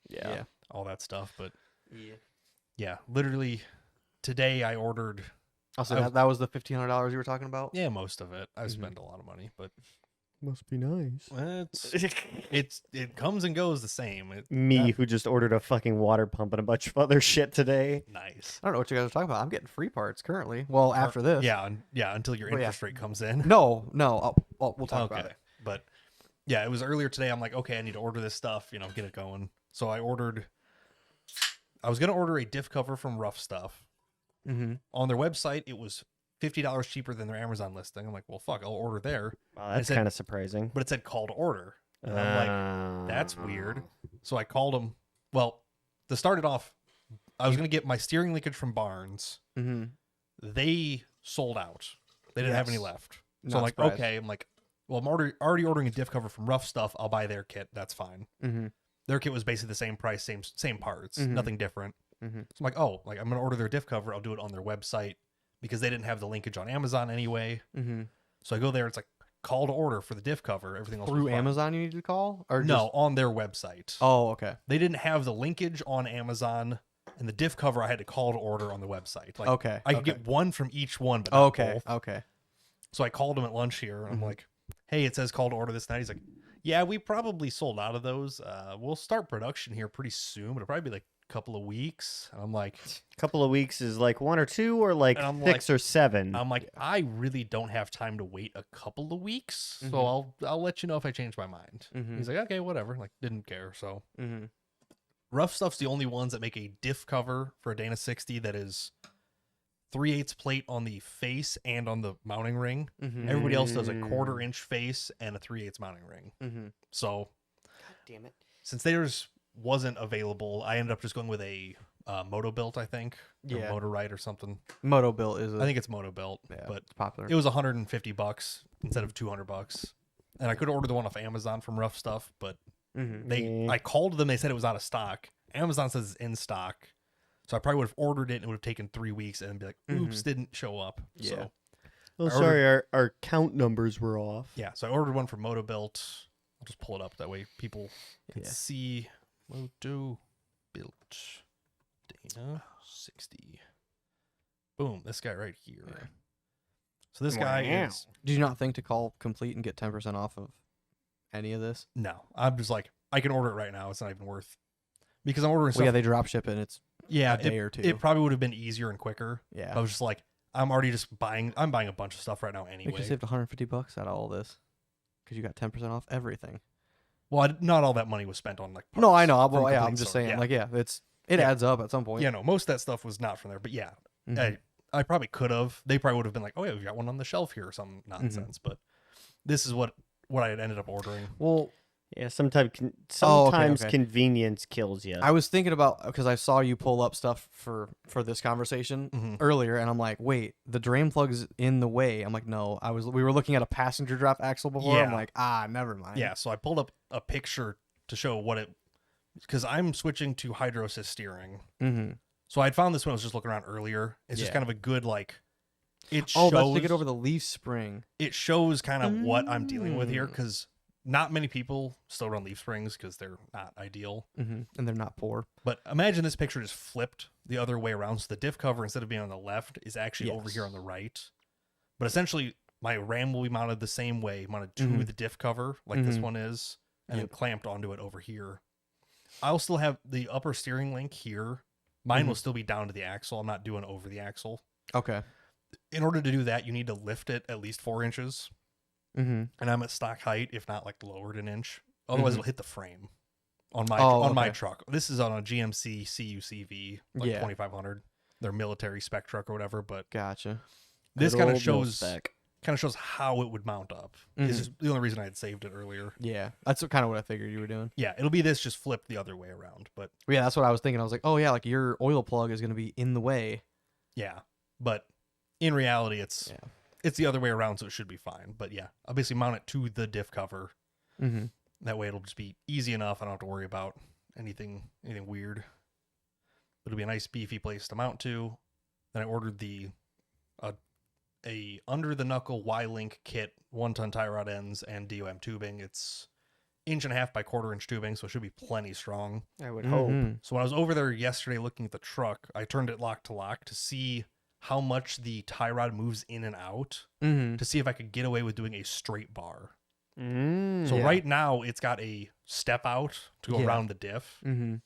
Yeah. all that stuff. But Yeah. yeah, literally today I ordered Also, I was- that was the $1,500 you were talking about. most of it. I Mhm. spent a lot of money, but Must be nice. it comes and goes the same. Me, who just ordered a fucking water pump and a bunch of other shit today. Nice. I don't know what you guys are talking about. I'm getting free parts currently. Well, after this. Yeah, until your Oh, yeah. interest rate comes in. No. We'll talk about it. But yeah, it was earlier today. I'm like, okay, I need to order this stuff, get it going. So I was going to order a diff cover from Rough Stuff. Mm-hmm. On their website, it was $50 cheaper than their Amazon listing. I'm like, well, fuck, I'll order there. Wow, that's said- kind of surprising. But it said call to order. And I'm like, that's weird. So I called them. Well, to start it off, I was going to get my steering linkage from Barnes. Mm-hmm. They sold out. They didn't have any Yes. left. Not So I'm like, surprised. okay. I'm like, well, I'm already ordering a diff cover from Rough Stuff. I'll buy their kit. That's fine. Mm-hmm. Their kit was basically the same price, same parts, Mhm. nothing different. Mhm. So I'm like, oh, like I'm gonna order their diff cover. I'll do it on their website because they didn't have the linkage on Amazon anyway. Mm-hmm. So I go there. It's like call to order for the diff cover. Everything else was Through fine. Amazon, you need to call, or No, just- on their website. Oh, okay. They didn't have the linkage on Amazon, and the diff cover I had to call to order on the website. Like Okay. I could okay. get one from each one, but not Okay. both. Okay. So I called him at lunch here, and I'm Mhm. like, hey, it says call to order this night. He's like, yeah, we probably sold out of those. We'll start production here pretty soon, but it'll probably be like a couple of weeks. And I'm like, couple of weeks is like 1 or 2 or like And I'm 6 or 7. I really don't have time to wait a couple of weeks. Mhm. So I'll let you know if I change my mind. Mhm. He's like, okay, whatever. Like, didn't care. So Mm-hmm. Rough Stuff's the only ones that make a diff cover for a Dana 60 that is 3/8 plate on the face and on the mounting ring. Mm-hmm. Everybody else does a Mm. 1/4 inch face and a 3/8 mounting ring. Mm-hmm. So Damn it. since theirs wasn't available, I ended up just going with a Moto Built, I think. Or Yeah. Moto Ride or something. Moto Built is. I think it's Moto Built, yeah, but it's popular. it was $150 instead of $200. And I could order the one off Amazon from Rough Stuff, but Mm-hmm. Yeah. I called them, they said it was out of stock. Amazon says it's in stock. So I probably would have ordered it and it would have taken 3 weeks and be like, oops, didn't show up. Yeah. So Oh, I sorry, our count numbers were off. yeah, so I ordered one from Moto Built. I'll just pull it up that way people can Yeah. see Moto Built Dana 60. Boom, this guy right here. Yeah. So this guy Wow. is Do you not think to call Complete and get 10% off of any of this? no. I'm just like I can order it right now. It's not even worth because I'm ordering Well, stuff. yeah, they drop ship it. And it's yeah, a day or two. It probably would have been easier and quicker. yeah. I was just like, I'm already just buying. I'm buying a bunch of stuff right now You anyway. could saved $150 out of all this because you got 10% off everything. Well, not all that money was spent on like. No, I parts know. from Well, yeah, Complete I'm just Store. saying. Yeah. Like, yeah, it Yeah. adds up at some point. Yeah, no, most of that stuff was not from there. But yeah, Mhm. I probably could have. They probably would have been like, oh yeah, we got one on the shelf here or some Mm-hmm. nonsense. But this is what I had ended up ordering. Well, Yeah, sometimes Oh, okay, okay. convenience kills you. I was thinking about because I saw you pull up stuff for this conversation Mhm. earlier, and I'm like, wait, the drain plug's in the way. I'm like, no, we were looking at a passenger drop axle before. I'm Yeah. like, never mind. Yeah, so I pulled up a picture to show what it because I'm switching to hydro assist steering. Mm-hmm. So I'd found this when I was just looking around earlier. It's just Yeah. kind of a good like. It Oh, shows, that's to get over the leaf spring. it shows kind of what I'm dealing with here Mm. because not many people still run leaf springs because they're not ideal. Mm-hmm. And they're not poor. But imagine this picture is flipped the other way around. So the diff cover, instead of being on the left, is actually over Yes. here on the right. But essentially, my RAM will be mounted the same way, mounted to Mhm. the diff cover, like this Mhm. one is, and then Yep. clamped onto it over here. I'll still have the upper steering link here. Mine will Mhm. still be down to the axle. I'm not doing over the axle. Okay. In order to do that, you need to lift it at least 4 inches. Mm-hmm. And I'm at stock height, if not like lowered an inch Otherwise, Mhm. it'll hit the frame on my Okay. truck. This is on a GMC CUCV, like Yeah. 2500. Their military spec truck or whatever. But Gotcha. this Good kind of old mill shows spec. how it would mount up. Mhm. This is the only reason I had saved it earlier. Yeah, that's kind of what I figured you were doing. Yeah, it'll be this just flipped the other way around. But Yeah, that's what I was thinking. I was like, oh yeah, like your oil plug is gonna be in the way. yeah, but in reality, it's Yeah. the other way around, so it should be fine. But yeah, I'll basically mount it to the diff cover. Mm-hmm. That way, it'll just be easy enough. I don't have to worry about anything weird. It'll be a nice beefy place to mount to. Then I ordered a under the knuckle Y-link kit, 1-ton tie rod ends and DOM tubing. It's 1.5 by 1/4 tubing, so it should be plenty strong. I would hope. So when I was over there yesterday looking at the truck, I turned it lock to lock to see how much the tie rod moves in and out, Mm-hmm. to see if I could get away with doing a straight bar. Mm. So Yeah. right now it's got a step out to go Yeah. around the diff. Mm-hmm.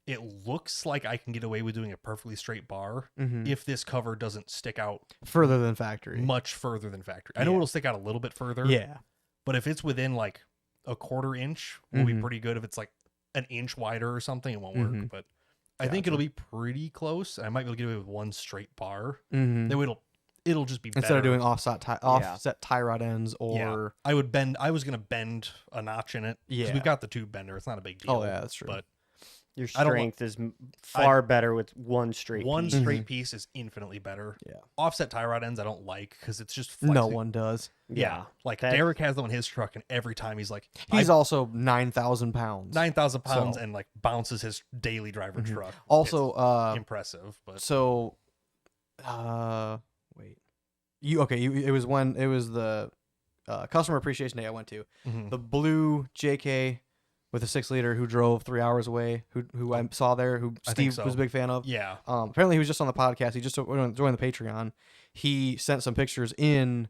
It looks like I can get away with doing a perfectly straight bar Mm-hmm. if this cover doesn't stick out Further than factory. much further than factory. I know Yeah. it'll stick out a little bit further. Yeah. But if it's within like a 1/4 inch, will be Mhm. pretty good. If it's like an inch wider or something, it won't work. Mhm. But I think it'll Gotcha. be pretty close. I might be able to get away with one straight bar. Mm-hmm. Then it'll just be Instead better. of doing offset tie rod ends or I was gonna bend a notch in it. 'Cause Yeah. we've got the tube bender. It's not a big deal. oh yeah, that's true. But Your I don't strength is far better with one straight one piece. straight piece is infinitely better. Yeah. Offset tie rod ends I don't like because it's just no flexing. one does. Yeah. Like That- Derek has them on his truck, and every time he's like, He's also 9,000 pounds. 9,000 pounds So- and like bounces his daily driver Mhm. truck. Also, It's impressive, but so, wait, it was the customer appreciation day I went to. mhm. The blue JK with a 6-liter who drove 3 hours away, who I saw there, who I think Steve so. was a big fan of. yeah, Apparently he was just on the podcast. He just joined the Patreon. He sent some pictures in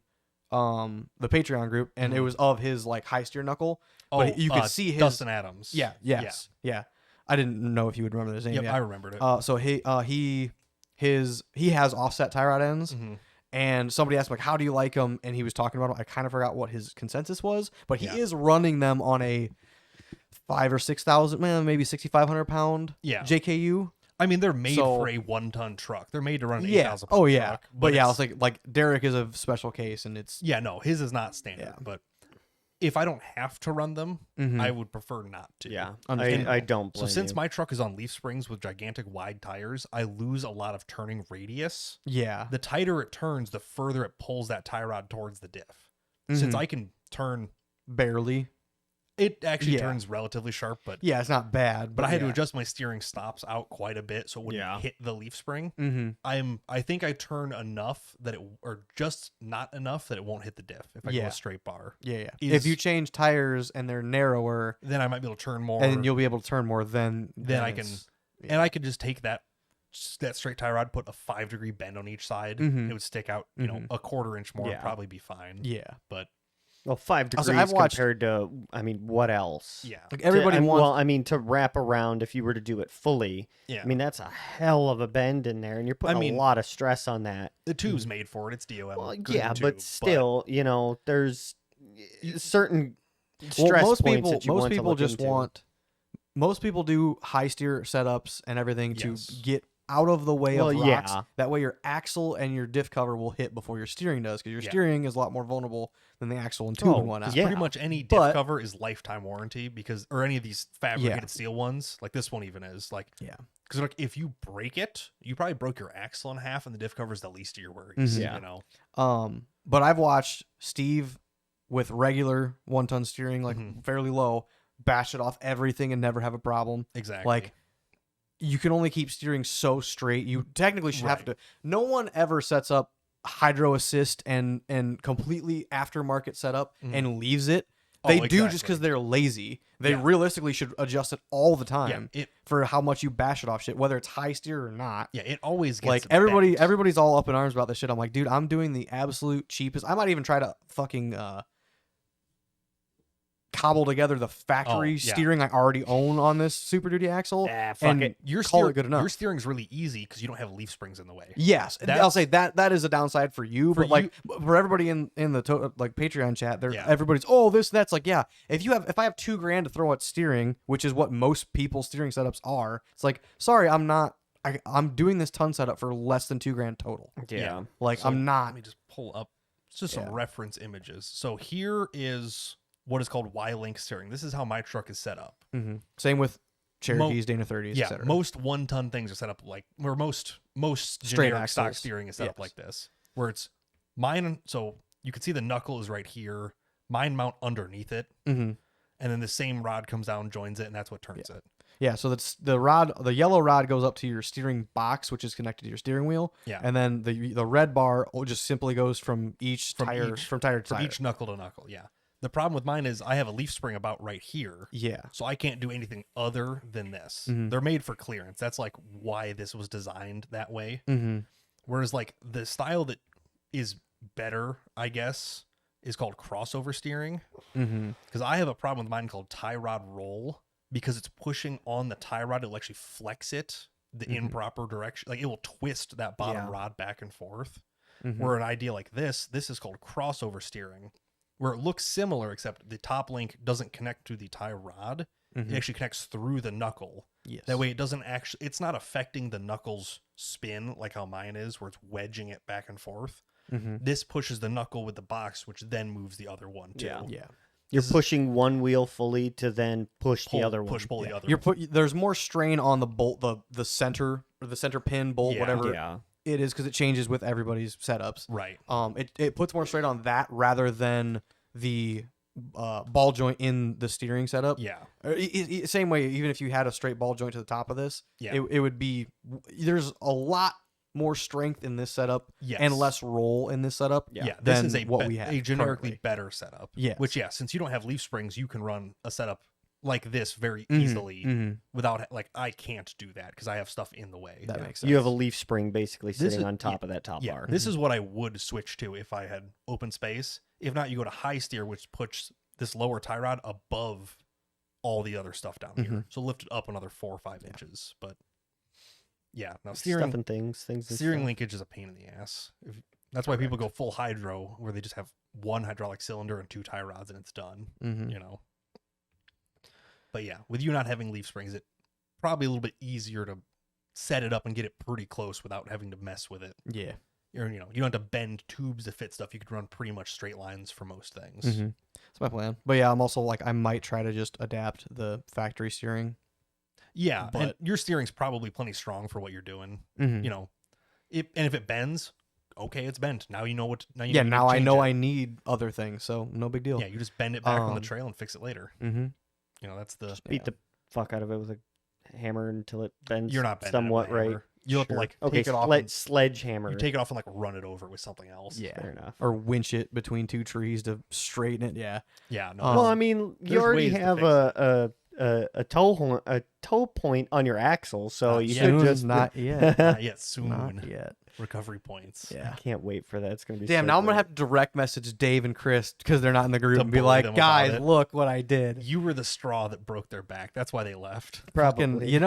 the Patreon group, and it Mhm. was of his like high steer knuckle. But you could see his Dustin Adams. Yeah. Yes. Yeah. I didn't know if you would remember his name. Yep, Yeah. I remembered it. So he has offset tie rod ends, Mhm. and somebody asked him, like, how do you like them? And he was talking about them. I kind of forgot what his consensus was, but he Yeah. is running them on a 5,000 or 6,000, maybe 6,500 pound Yeah. JKU. I mean, they're made So- for a 1-ton truck. They're made to run an Yeah. 8,000 pound Oh yeah. truck. But yeah, I it's- was like Derek is a special case, and it's yeah, no, his is not standard. Yeah. But if I don't have to run them, Mhm. I would prefer not to. Yeah, Understandable. I don't So blame since you. my truck is on leaf springs with gigantic wide tires, I lose a lot of turning radius. yeah. The tighter it turns, the further it pulls that tie rod towards the diff. Since Mhm. I can turn, Barely. it actually Yeah. turns relatively sharp, but Yeah, it's not bad, I had to yeah. adjust my steering stops out quite a bit so it wouldn't Yeah. hit the leaf spring. Mm-hmm. I think I turn enough that or just not enough that it won't hit the diff if I go Yeah. a straight bar. Yeah. Is- If you change tires and they're narrower, Then I might be able to turn more. and you'll be able to turn more, then I can- it's- and I could just take that straight tie rod, put a 5-degree bend on each side. Mhm. It would stick out, you know, Mhm. a 1/4 inch more, Yeah. and probably be fine. Yeah. But Well, 5 degrees Also, I've watched- compared to, I mean, what else? yeah, Like everybody wants. Well, I mean, to wrap around, if you were to do it fully, yeah. I mean, that's a hell of a bend in there, and you're putting mean, a lot of stress on that. the tube's made for it. It's DOM. Well, green yeah, tube, but still, you know, there's certain Well, stress most points people, that you most want to people look just into. want. Most people do high steer setups and everything to Yes. get out of the way Well, of rocks. yeah. That way, your axle and your diff cover will hit before your steering does, because your Yeah. steering is a lot more vulnerable than the axle and tube Oh, and whatnot. yeah. pretty much any diff But- cover is lifetime warranty or any of these fabricated steel ones, like this one even is. Like, Yeah. because like if you break it, you probably broke your axle in half, and the diff cover is the least of your worries. Mhm. Yeah. You know, But I've watched Steve with regular 1-ton steering, like Mhm. fairly low, bash it off everything and never have a problem. exactly. Like, you can only keep steering so straight. You technically should have Right. to. No one ever sets up hydro assist and completely aftermarket setup Mhm. and leaves it. Oh, They do just exactly. because they're lazy. They Yeah. realistically should adjust it all the time yeah, it for how much you bash it off shit, whether it's high steer or not. it always gets Like bent. everybody's all up in arms about this shit. I'm like, dude, I'm doing the absolute cheapest. I might even try to fucking cobble together the factory steering I already own on this Super Duty axle. Fuck it. Call it good enough. Your steering's really easy because you don't have leaf springs in the way. Yes, I'll say that is a downside for you, but like for everybody in the Patreon chat, everybody's that's like, yeah. If I have $2,000 to throw at steering, which is what most people's steering setups are, it's like, sorry, I'm doing this ton setup for less than $2,000 total. Yeah. Like So, I'm not. Let me just pull up just some reference images. So here is what is called Y-Link steering. This is how my truck is set up. Mm-hmm. Same with Cherokees, Dana 30s, Yeah, etc. most 1-ton things are set up like, or most Straight generic stock axles. steering is set up like this, where it's mine. So you can see the knuckle is right here. Mine mount underneath it, and then the same rod comes down, joins it, and that's what turns it. Yeah, so that's the rod. The yellow rod goes up to your steering box, which is connected to your steering wheel. Yeah, and then the red bar just simply goes from tire to tire. Each knuckle to knuckle. Yeah. The problem with mine is I have a leaf spring about right here. Yeah. So I can't do anything other than this. They're made for clearance. That's like why this was designed that way. Whereas like the style that is better, I guess, is called crossover steering. Because I have a problem with mine called tie rod roll, because it's pushing on the tie rod. It'll actually flex it the improper direction. Like it will twist that bottom rod back and forth. Where an idea like this is called crossover steering, where it looks similar, except the top link doesn't connect to the tie rod. It actually connects through the knuckle. Yes. That way it doesn't actually, it's not affecting the knuckle's spin like how mine is, where it's wedging it back and forth. This pushes the knuckle with the box, which then moves the other one too. Yeah. You're pushing one wheel fully to then pull the other one. Pull the other one. There's more strain on the bolt, the center, or the center pin bolt, whatever it is, because it changes with everybody's setups. Right. It puts more strain on that rather than the ball joint in the steering setup. Yeah. Same way, even if you had a straight ball joint to the top of this, Yeah. it would be, there's a lot more strength in this setup Yes. and less roll in this setup. Yeah, than this is what we have a generically currently. better setup. Yes. Which, since you don't have leaf springs, you can run a setup like this very easily without, like, I can't do that because I have stuff in the way. That makes sense. You have a leaf spring basically This sitting is- on top of that top bar. This is what I would switch to if I had open space. If not, you go to high steer, which puts this lower tie rod above all the other stuff down here. So lift it up another 4 or 5 inches. But yeah, now Stuff and things and steering stuff. linkage is a pain in the ass. That's why people go full hydro, where they just have one hydraulic cylinder and 2 tie rods and it's done. You know. But yeah, with you not having leaf springs, it's probably a little bit easier to set it up and get it pretty close without having to mess with it. Yeah. Or, you don't have to bend tubes to fit stuff. You could run pretty much straight lines for most things. That's my plan. But yeah, I'm also like, I might try to just adapt the factory steering. Yeah, But- and your steering's probably plenty strong for what you're doing. You know, if it bends, okay, it's bent. Now you know what. Now you Now I change know it. I need other things, so no big deal. Yeah, you just bend it back on the trail and fix it later. You know, that's the. Beat the fuck out of it with a hammer until it bends. You're not bending somewhat it with a right. hammer. You have to like Okay, take it off. And, sledgehammer. you take it off and like run it over with something else. Yeah. Fair enough. Or winch it between 2 trees to straighten it. Yeah. Yeah. No. Well, I mean, you there's already ways to have fix a toe point on your axle, so you yet. could just not yet. not yet. Soon. Not yet. Recovery points. Yeah. I can't wait for that. It's gonna be Damn, so now I'm gonna great. have to direct message Dave and Chris because they're not in the group To and be bully like, them about guys, it. look what I did. You were the straw that broke their back. That's why they left. probably.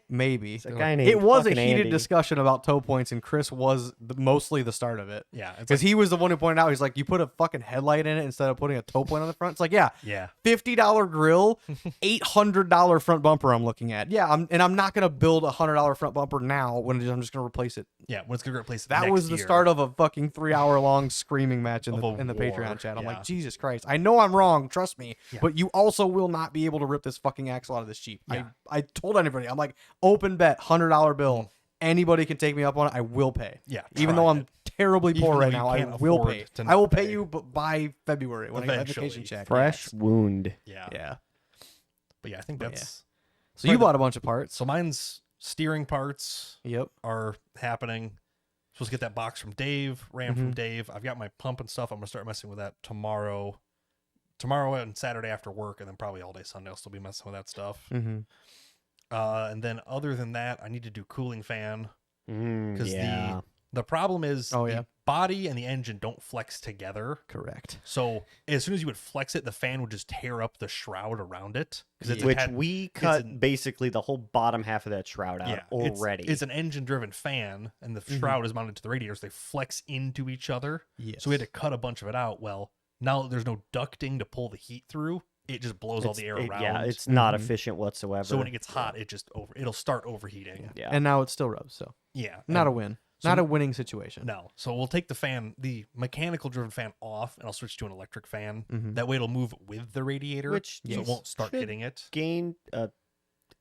Maybe. It's a guy named It was a fucking heated Andy. discussion about toe points, and Chris was mostly the start of it. Yeah. It's Because like, he was the one who pointed out, he's like, you put a fucking headlight in it instead of putting a toe point on the front. It's like, yeah, yeah. $50 grill, $800 front bumper I'm looking at. Yeah, I'm not going to build a $100 front bumper now when I'm just going to replace it. Yeah. When it's gonna replace That next was the year. start of a fucking 3-hour-long screaming match in Of the a war, Patreon chat. I'm yeah. like, Jesus Christ. I know I'm wrong, trust me. Yeah. But you also will not be able to rip this fucking axle out of this Jeep. Yeah. I told anybody, I'm like, open bet, $100 bill. Anybody can take me up on it. I will pay. Yeah, Even try though it. I'm terribly Even poor though right you now, I can't will afford pay. to I will not pay pay. you by February when I get my Eventually. vacation check. fresh Yes. wound. Yeah. Yeah. But yeah, I think But that's. So you bought a bunch of parts. So mine's steering parts Yep. are happening. Supposed to get that box from Dave, RAM from Dave. I've got my pump and stuff. I'm gonna start messing with that tomorrow. Tomorrow and Saturday after work, and then probably all day Sunday I'll still be messing with that stuff. And then other than that, I need to do cooling fan because the problem is Oh, yeah. body and the engine don't flex together. Correct. So as soon as you would flex it, the fan would just tear up the shroud around it. Because Which we cut basically the whole bottom half of that shroud out already. It's an engine-driven fan, and the shroud is mounted to the radiators. They flex into each other. Yes. So we had to cut a bunch of it out. Well, now that there's no ducting to pull the heat through, it just blows all the air around. Yeah, it's not efficient whatsoever. So when it gets hot, it'll start overheating. Yeah. And now it still rubs, so Yeah. not a win. Not a winning situation. No. So we'll take the mechanical driven fan off, and I'll switch to an electric fan. That way it'll move with the radiator, Which so it won't start hitting it. Gain a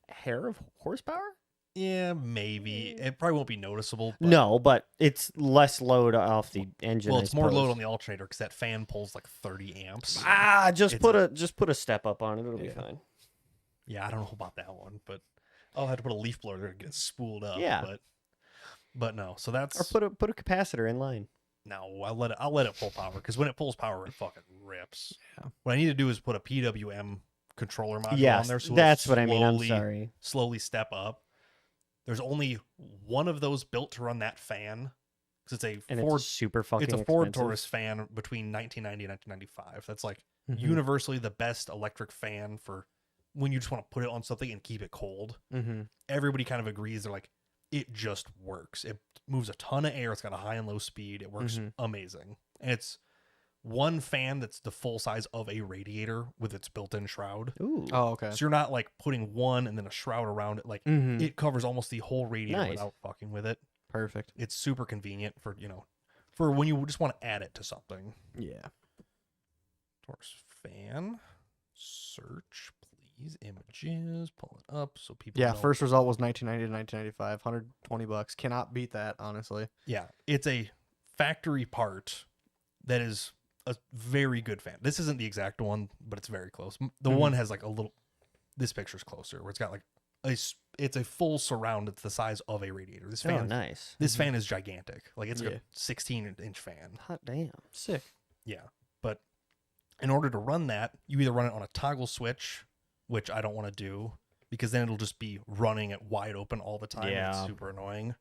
hair of horsepower? Yeah, maybe. It probably won't be noticeable. But, No, but it's less load off the engine. well, it's more load on the alternator because that fan pulls like 30 amps. Just put a step up on it. It'll be fine. Yeah, I don't know about that one, but I'll have to put a leaf blower there to get it spooled up. Yeah. But no. So that's Or put a capacitor in line. no. I'll let it pull power because when it pulls power, it fucking rips. Yeah. What I need to do is put a PWM controller module Yes, on there. So that's what I mean. I'm sorry. Slowly step up. There's only one of those built to run that fan because it's It's super fucking It's a Ford expensive. Taurus fan between 1990 and 1995. That's like universally the best electric fan for when you just want to put it on something and keep it cold. Everybody kind of agrees. They're like, it just works. It moves a ton of air. It's got a high and low speed. It works amazing. And it's one fan that's the full size of a radiator with its built-in shroud. Ooh. Oh, okay. So you're not like putting one and then a shroud around it. Like it covers almost the whole radiator without fucking with it. Perfect. It's super convenient for when you just want to add it to something. Yeah. Taurus fan. Search, please. Images. Pull it up so people. Yeah. know. First result was 1990 to 1995. $120. Cannot beat that, honestly. Yeah, it's a factory part that is a very good fan. This isn't the exact one, but it's very close. The one has like a little. This picture's closer, where it's got like it's a full surround. It's the size of a radiator. This fan, nice. This fan is gigantic. Like it's like a 16-inch fan. Hot damn. Sick. Yeah, but in order to run that, you either run it on a toggle switch, which I don't want to do because then it'll just be running it wide open all the time. And it's super annoying.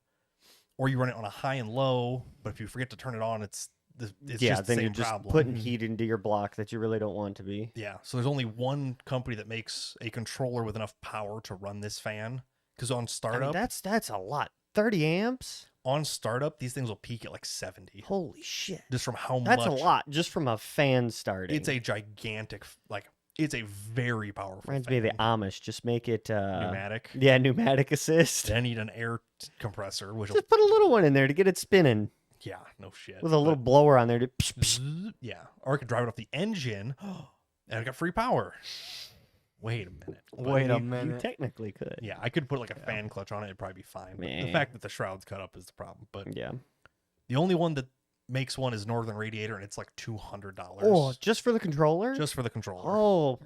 Or you run it on a high and low, but if you forget to turn it on, it's just the then same you're just problem. putting heat into your block that you really don't want to be. Yeah, so there's only one company that makes a controller with enough power to run this fan. Because on startup, that's a lot. 30 amps. On startup, these things will peak at like 70. Holy shit! Just from how That's much. a lot just from a fan starting. It's a gigantic, it's a very powerful. Reminds fan. me of the Amish. Just make it Pneumatic. Yeah, pneumatic assist. Then I need an air compressor, which Just put a little one in there to get it spinning yeah, no shit. with a little blower on there to. Yeah, or I could drive it off the engine, and I got free power. Wait a minute. Wait a You minute. technically could. Yeah, I could put like a fan clutch on it. It'd probably be fine. But the Meh. fact that the shroud's cut up is the problem. But Yeah. the only one that makes one is Northern Radiator, and it's like $200 Oh, just for the controller? just for the controller. Oh.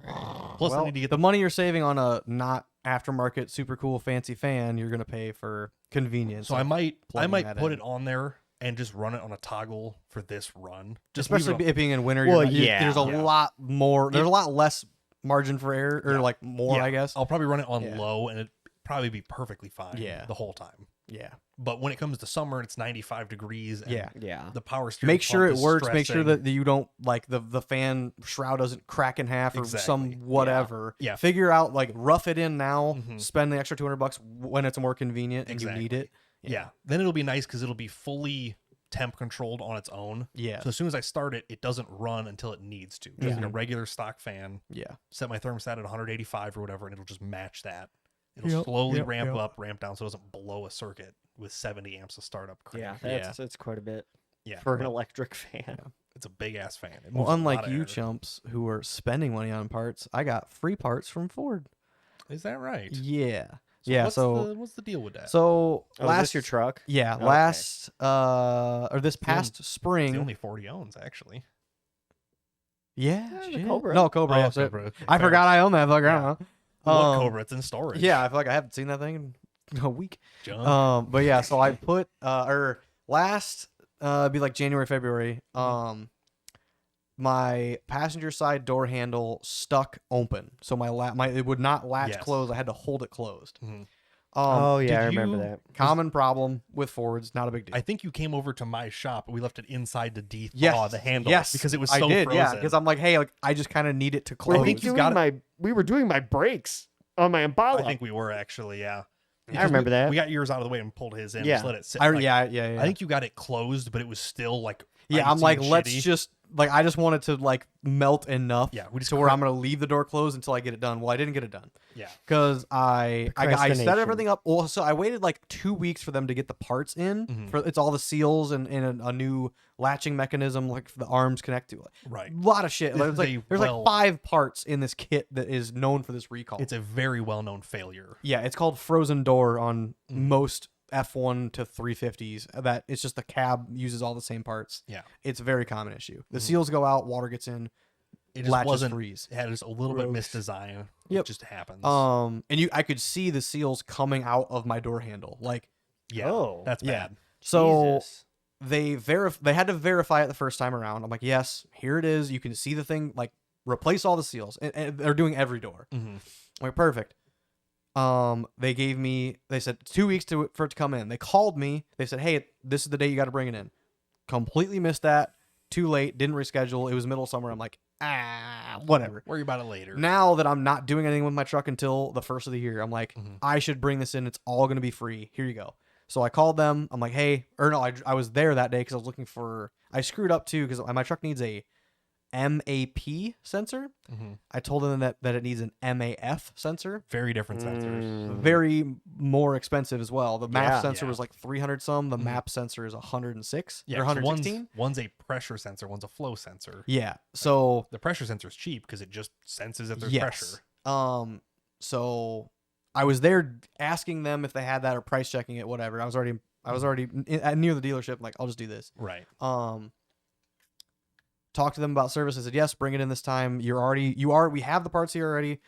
Plus, I Well, need to get the money you're saving on a not aftermarket, super cool, fancy fan, you're gonna pay for convenience. So I might plugging put that in. it on there and just run it on a toggle for this run. Just leave especially it on- it being in winter. Well, There's a yeah. lot more. There's a lot less margin for error, or Yeah. like more, Yeah, I guess. I'll probably run it on Yeah. low, and it'd probably be perfectly fine. Yeah. The whole time. Yeah. But when it comes to summer, it's 95 degrees. And Yeah. Yeah. The power steering. Make sure pump it is works. Make sure stressing. that you don't like the fan shroud doesn't crack in half or Exactly. some whatever. Yeah. Figure out like rough it in now. Mhm. Spend the extra $200 when it's more convenient and you need Exactly. it. Yeah. Then it'll be nice because it'll be fully temp controlled on its own. Yeah. So as soon as I start it, it doesn't run until it needs to. Just like a regular stock fan. Yeah. Set my thermostat at 185 or whatever, and it'll just match that. It'll Yep, slowly yep, ramp yep. up, ramp down, so it doesn't blow a circuit with 70 amps of startup crank. Yeah, that's quite a bit Yeah, for an but electric fan. it's a big ass fan. It Well, moves a lot unlike of you air. chumps who are spending money on parts, I got free parts from Ford. Is that right? Yeah. Yeah. What's the deal with that? So Oh, is last this your truck? Yeah, Okay. last or this past it's spring. the only Ford he owns, actually. Yeah, the shit. Cobra. No, Cobra. yeah, so- Cobra. I Fair. forgot I own that. Like, I Yeah. don't know. What Cobra? It's in storage. Yeah, I feel like I haven't seen that thing in a week. Junk. But yeah, so I put or last it'd be like January, February. My passenger side door handle stuck open, so my it would not latch Yes. closed. I had to hold it closed. Mhm. Oh yeah, I did remember you- that. Common problem with Fords, not a big deal. I think you came over to my shop and we left it inside to de-thaw Yes, the handle yes, because it was I so did, frozen. yeah, because I'm like, hey, like I just kind of need it to We close. were think you got it. we were doing my brakes on my Impala. I think we were actually, yeah. I Because remember that. We got yours out of the way and pulled his in. Yeah. Just let it sit. I, like- yeah. I think you got it closed, but it was still like. Yeah, I'm icy like, and let's shitty. just like I just want it to like melt enough. Yeah, we just to where I'm gonna leave the door closed until I get it done. Well, I didn't get it done Yeah. because I set Procrastination. everything up. Well, so I waited like 2 weeks for them to get the parts in. Mhm. For it's all the seals and a new latching mechanism, like for the arms connect to it. Right. A lot of shit. This There's is like a there's well- like 5 parts in this kit that is known for this recall. It's a very well-known failure. Yeah, it's called frozen door on Mhm. most F1 to 350s. That it's just the cab uses all the same parts. Yeah. It's a very common issue. The Mhm. seals go out, water gets in, It just latches wasn't. freeze. It had just a little bit Gross. misdesign. Yep. It just happens. And I could see the seals coming out of my door handle. Like yeah. Oh. That's yeah. bad. so Jesus. they had to verify it the first time around. I'm like, yes, here it is. You can see the thing. Like replace all the seals, and they're doing every door. Mhm. I'm like perfect. They said 2 weeks for it to come in. They called me. They said, hey, this is the day you got to bring it in. Completely missed that. Too late. Didn't reschedule. It was middle of summer. I'm like, whatever. Worry about it later. Now that I'm not doing anything with my truck until the first of the year, I'm like, Mhm. I should bring this in. It's all going to be free. Here you go. So I called them. I'm like, hey, or no, I was there that day because I was looking for, I screwed up too because my truck needs a MAP sensor. Mhm. I told them that it needs an MAF sensor. Very different sensors. Mm. Very more expensive as well. The MAP Yeah. sensor Yeah. was like 300 some. The Mhm. MAP sensor is 106 Yeah. or 'cause 116. One's a pressure sensor. One's a flow sensor. Yeah. So The pressure sensor is cheap because it just senses if there's yes. pressure. So I was there asking them if they had that or price checking it, whatever. I was already near the dealership. Like, I'll just do this. Right. Talked to them about service. I said, yes, bring it in this time. We have the parts here already.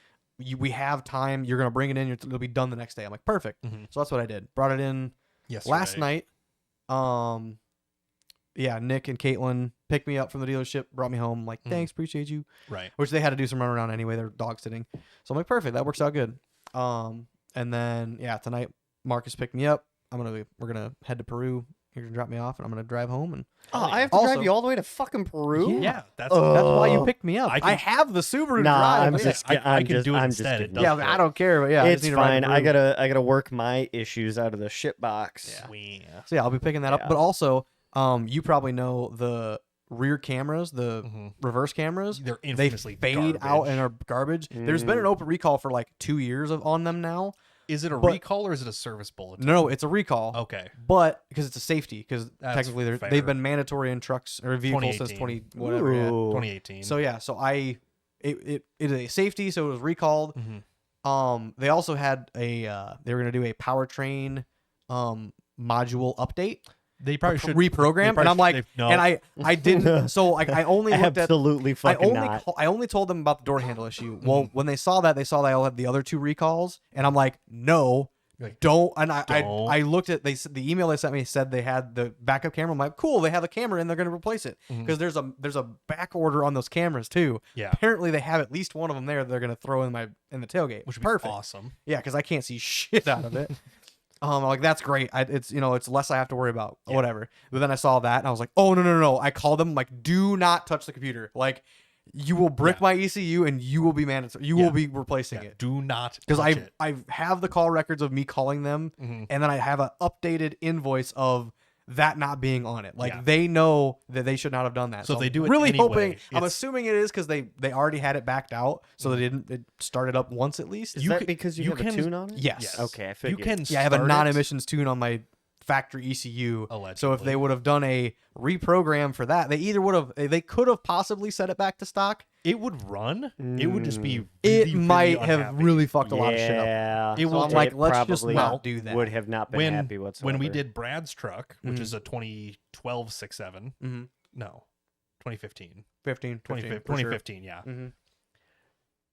We have time. You're going to bring it in. It'll be done the next day. I'm like, perfect. Mhm. So that's what I did. Brought it in Yesterday. last night. Yeah, Nick and Caitlin picked me up from the dealership, brought me home. I'm like, Mhm. thanks, appreciate you. Right. Which they had to do some runaround anyway. They're dog sitting. So I'm like, perfect. That works out good. And then yeah, tonight Marcus picked me up. We're gonna head to Peru. You're gonna drop me off, and I'm gonna drive home. And Oh, I have to Also- drive you all the way to fucking Peru. Yeah. That's that's why you Oh. picked me up. I I, can- have the Subaru Nah, drive. I'm Yeah. just- I I'm can just- do it I'm just instead. It kidding. does Yeah, work. I don't care. But yeah, I just It's need to ride fine. to I Peru. gotta work my issues out of the shit box. Yeah. Yeah. So yeah, I'll be picking that up. Yeah. But also, you probably know the rear cameras, the Mhm. reverse cameras. They're They infamously fade out garbage. and are garbage. There's been an open recall for like 2 years on them now. Is it a but- recall or is it a service bulletin? No, it's a recall. Okay. But because it's a safety, because That's technically fair. they've been mandatory in trucks or vehicles since 2018. 20 whatever. Yeah. Ooh. 2018. So yeah, so it is a safety, so it was recalled. Mhm. They also had they were gonna do a powertrain module update, They probably should reprogram, they and I'm like, probably- no. and I didn't. So like I only looked at. Absolutely I fucking only not. I only told them about the door handle issue. Well, when they saw that I all had the other 2 recalls, and I'm like, no, Like, don't. And I don't. looked at the email they sent me said they had the backup camera. I'm like, cool, they have a camera and they're gonna replace it Mhm. because there's a back order on those cameras too. Yeah. Apparently they have at least one of them there. They're gonna throw in the tailgate, Which would be perfect. awesome. Yeah, because I can't see shit out of it. Like that's great. It's it's less I have to worry about. Yeah. Whatever. But then I saw that and I was like, oh no. I called them like, do not touch the computer. Like, you will brick Yeah. my ECU and you will be mandatory. You Yeah. will be replacing Yeah, it. do not Because touch it. I have the call records of me calling them, Mhm. and then I have an updated invoice of that not being on it. Like Yeah. they know that they should not have done that. So if they I'm do it really anyway, hoping. I'm it's- assuming it is because they already had it backed out, so they didn't. It started up once at least. Is You that can- because you, you have a can- tune on it? Yes. Yes. Okay, I You figured. can Yeah, I have a start it, non-emissions tune on my factory ECU. So if allegedly. they would have done a reprogram for that, they could have possibly set it back to stock. It would run. It would just be. It really, might really have unhappy. really fucked a lot of shit up. Yeah. It will I'm like, it let's just probably not do that. Would have not been happy whatsoever. When we did Brad's truck, which Mhm. is a 2012 6.7, Mm-hmm. no, 2015, 15, 2015, yeah. Mm-hmm.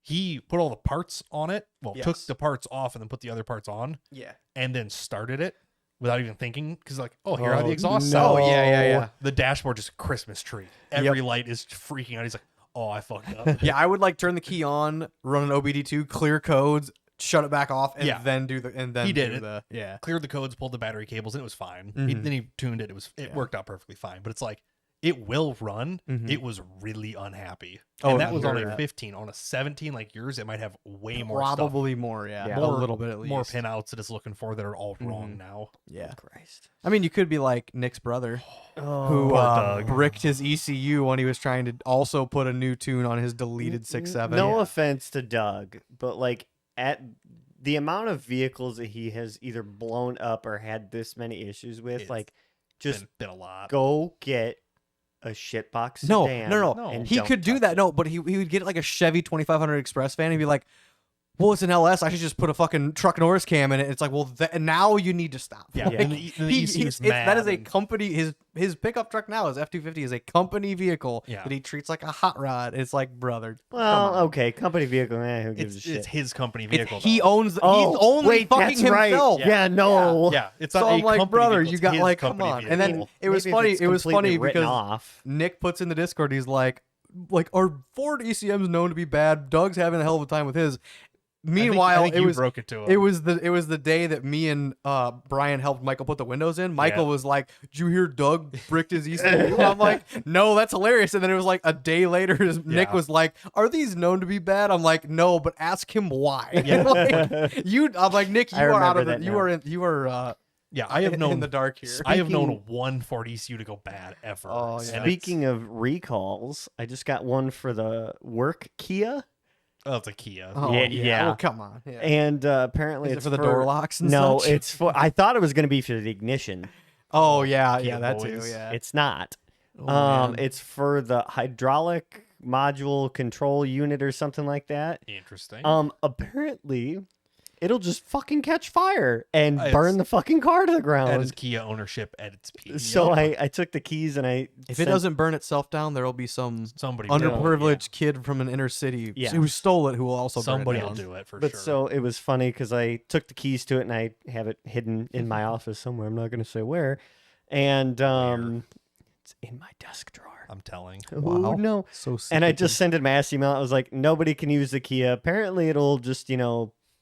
He put all the parts on it. Well, took Yes. the parts off and then put the other parts on, Yeah. and then started it without even thinking. Because like, oh, here are the Oh, exhaust no. cells. Oh, yeah. The dashboard just a Christmas tree. Every light is freaking out. He's like, oh, I fucked up. Yeah, I would like turn the key on, run an OBD2, clear codes, shut it back off and Yeah. then do the He did it. yeah. Cleared the codes, pulled the battery cables, and it was fine. Mhm. Then he tuned it. It Yeah. worked out perfectly fine. But it's like, it will run. Mhm. It was really unhappy. Oh, And that I'm was sure on a that. 15. On a 17 like yours, it might have way more stuff. Probably more, yeah. Yeah. A little bit at least. More pinouts that it's looking for that are all wrong Mhm. now. Yeah. Christ. I mean, you could be like Nick's brother, Oh, who poor Doug. bricked his ECU when he was trying to also put a new tune on his deleted 6.7. No offense to Doug, but like at the amount of vehicles that he has either blown up or had this many issues with, It's like just Been a lot. go get a shitbox No, sedan. no. and He don't could do touch that. it. No, but he would get like a Chevy 2500 Express van and be like, well, it's an LS. I should just put a fucking truck Norris cam in it. It's like, well, now you need to stop. Yeah. Yeah. And the ECU's that is mad a and- company. His pickup truck now, his F-250, is a company vehicle Yeah. that he treats like a hot rod. It's like, brother. come Well, on. okay, company vehicle, man. Who gives It's a shit? his company vehicle. He though. owns. He's only wait, fucking that's right. himself. Yeah, no. Yeah, it's So not I'm a like, company brother, vehicle, you it's got his like, come company on. And then vehicle. it was Maybe if funny. it's It was completely funny written because off. Nick puts in the Discord, he's like, are Ford ECMs known to be bad? Doug's having a hell of a time with his. Meanwhile, I think it you was broke it to him. it was the day that me and Brian helped Michael put the windows in. Michael Yeah. was like, "Did you hear Doug bricked his ECU?" I'm like, "No, that's hilarious." And then it was like a day later, Nick Yeah. was like, "Are these known to be bad?" I'm like, "No, but ask him why." Yeah. I'm like, Nick, you I are out remember of that it. You now. are in. You are. Yeah, I have in known the dark here. I have known Speaking- one Ford ECU to go bad ever. Oh, yeah. And it's- Speaking of recalls, I just got one for the work Kia, oh, it's a Kia. Oh, Yeah. Well, come on. Yeah. and apparently Is it it's for the door locks and No, such? it's for. I thought it was going to be for the ignition. Oh yeah, Kia yeah, that too. boys. Yeah. It's not. Oh, man. It's for the hydraulic module control unit or something like that. Interesting. Apparently, it'll just fucking catch fire and It's- burn the fucking car to the that ground. is Kia ownership at its peak. So I took the keys and I If it sent- doesn't burn itself down, there will be some somebody will, underprivileged kid from an inner city Yeah. who stole it who will also somebody burn will it down. do it for But sure. so it was funny because I took the keys to it and I have it hidden in my office somewhere. I'm not going to say where. And it's in my desk drawer. I'm telling. Oh no! So And I secretive. just sent a mass email. I was like, nobody can use the Kia. Apparently, it'll just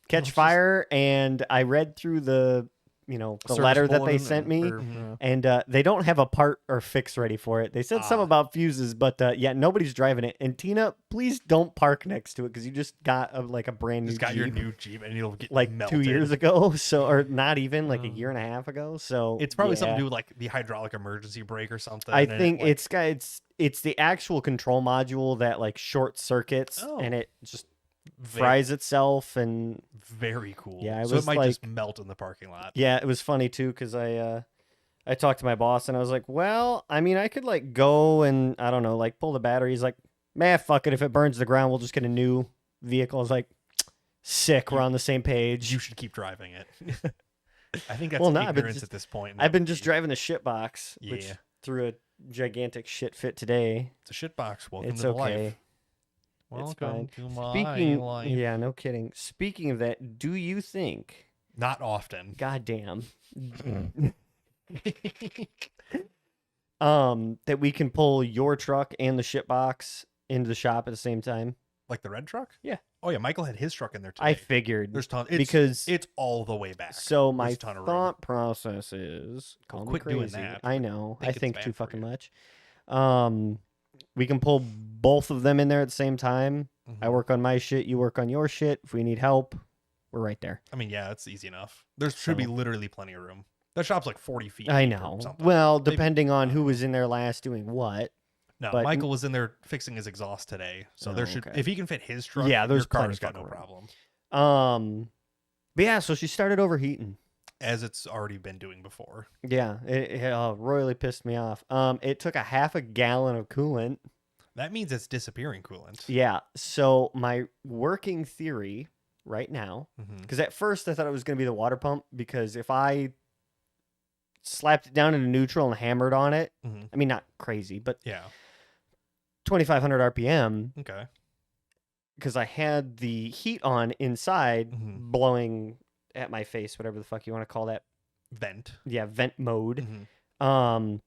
catch fire. And I read through the the Service letter that they bulletin sent me. or- And they don't have a part or fix ready for it. They said something about fuses, but yeah, nobody's driving it. And Tina, please don't park next to it because you just got a brand new Just got your Jeep, new Jeep and it'll get like melted. 2 years ago. So, or not even like a year and a half ago. So It's probably something yeah. to do with like the hydraulic emergency brake or something. I and it, think like, it's the actual control module that like short circuits Oh. and it just ve- fries itself. And very cool. Yeah, it so was it might just like- melt in the parking lot. yeah, it was funny too because I talked to my boss and I was like, well, I mean, I could like go and I don't know, like pull the battery. He's like, man, fuck it. If it burns the ground, we'll just get a new vehicle. I was like, sick. We're on the same page. You should keep driving it. I think that's Well, no, I've been ignorance just- at this point. I've been just driving the shit box, which Yeah. threw a gigantic shit fit today. It's a shit box. Welcome It's to the okay. life. Welcome fine. to my Speaking, life. yeah, no kidding. Speaking of that, do you think, Not often. goddamn, that we can pull your truck and the shit box into the shop at the same time? Like the red truck? Yeah. Oh yeah, Michael had his truck in there today. I figured There's ton. because it's all the way back. so my There's a ton of room. thought process is call me quit doing crazy. that. I know. I I think it's think bad too for fucking you. much. We can pull both of them in there at the same time. I Mhm. work on my shit, you work on your shit. If we need help, we're right there. I mean, yeah, it's easy enough. There should be So- literally plenty of room. That shop's like 40 feet. I deep or know. something. Well, Maybe- depending on who was in there last doing what. No, but- Michael was in there fixing his exhaust today, so there Oh, should okay. if he can fit his truck. Yeah, there's your car's plenty got of no fucking room. problem. But yeah, so she started overheating. As it's already been doing before. Yeah, it royally pissed me off. It took a half a gallon of coolant. That means it's disappearing coolant. Yeah, so my working theory right now, Mhm. because at first I thought it was going to be the water pump, because if I slapped it down into neutral and hammered on it, Mhm. I mean, not crazy, but Yeah. 2,500 RPM, Okay. because I had the heat on inside Mhm. blowing at my face, whatever the fuck you want to call that. Vent. Yeah, vent mode. Mhm.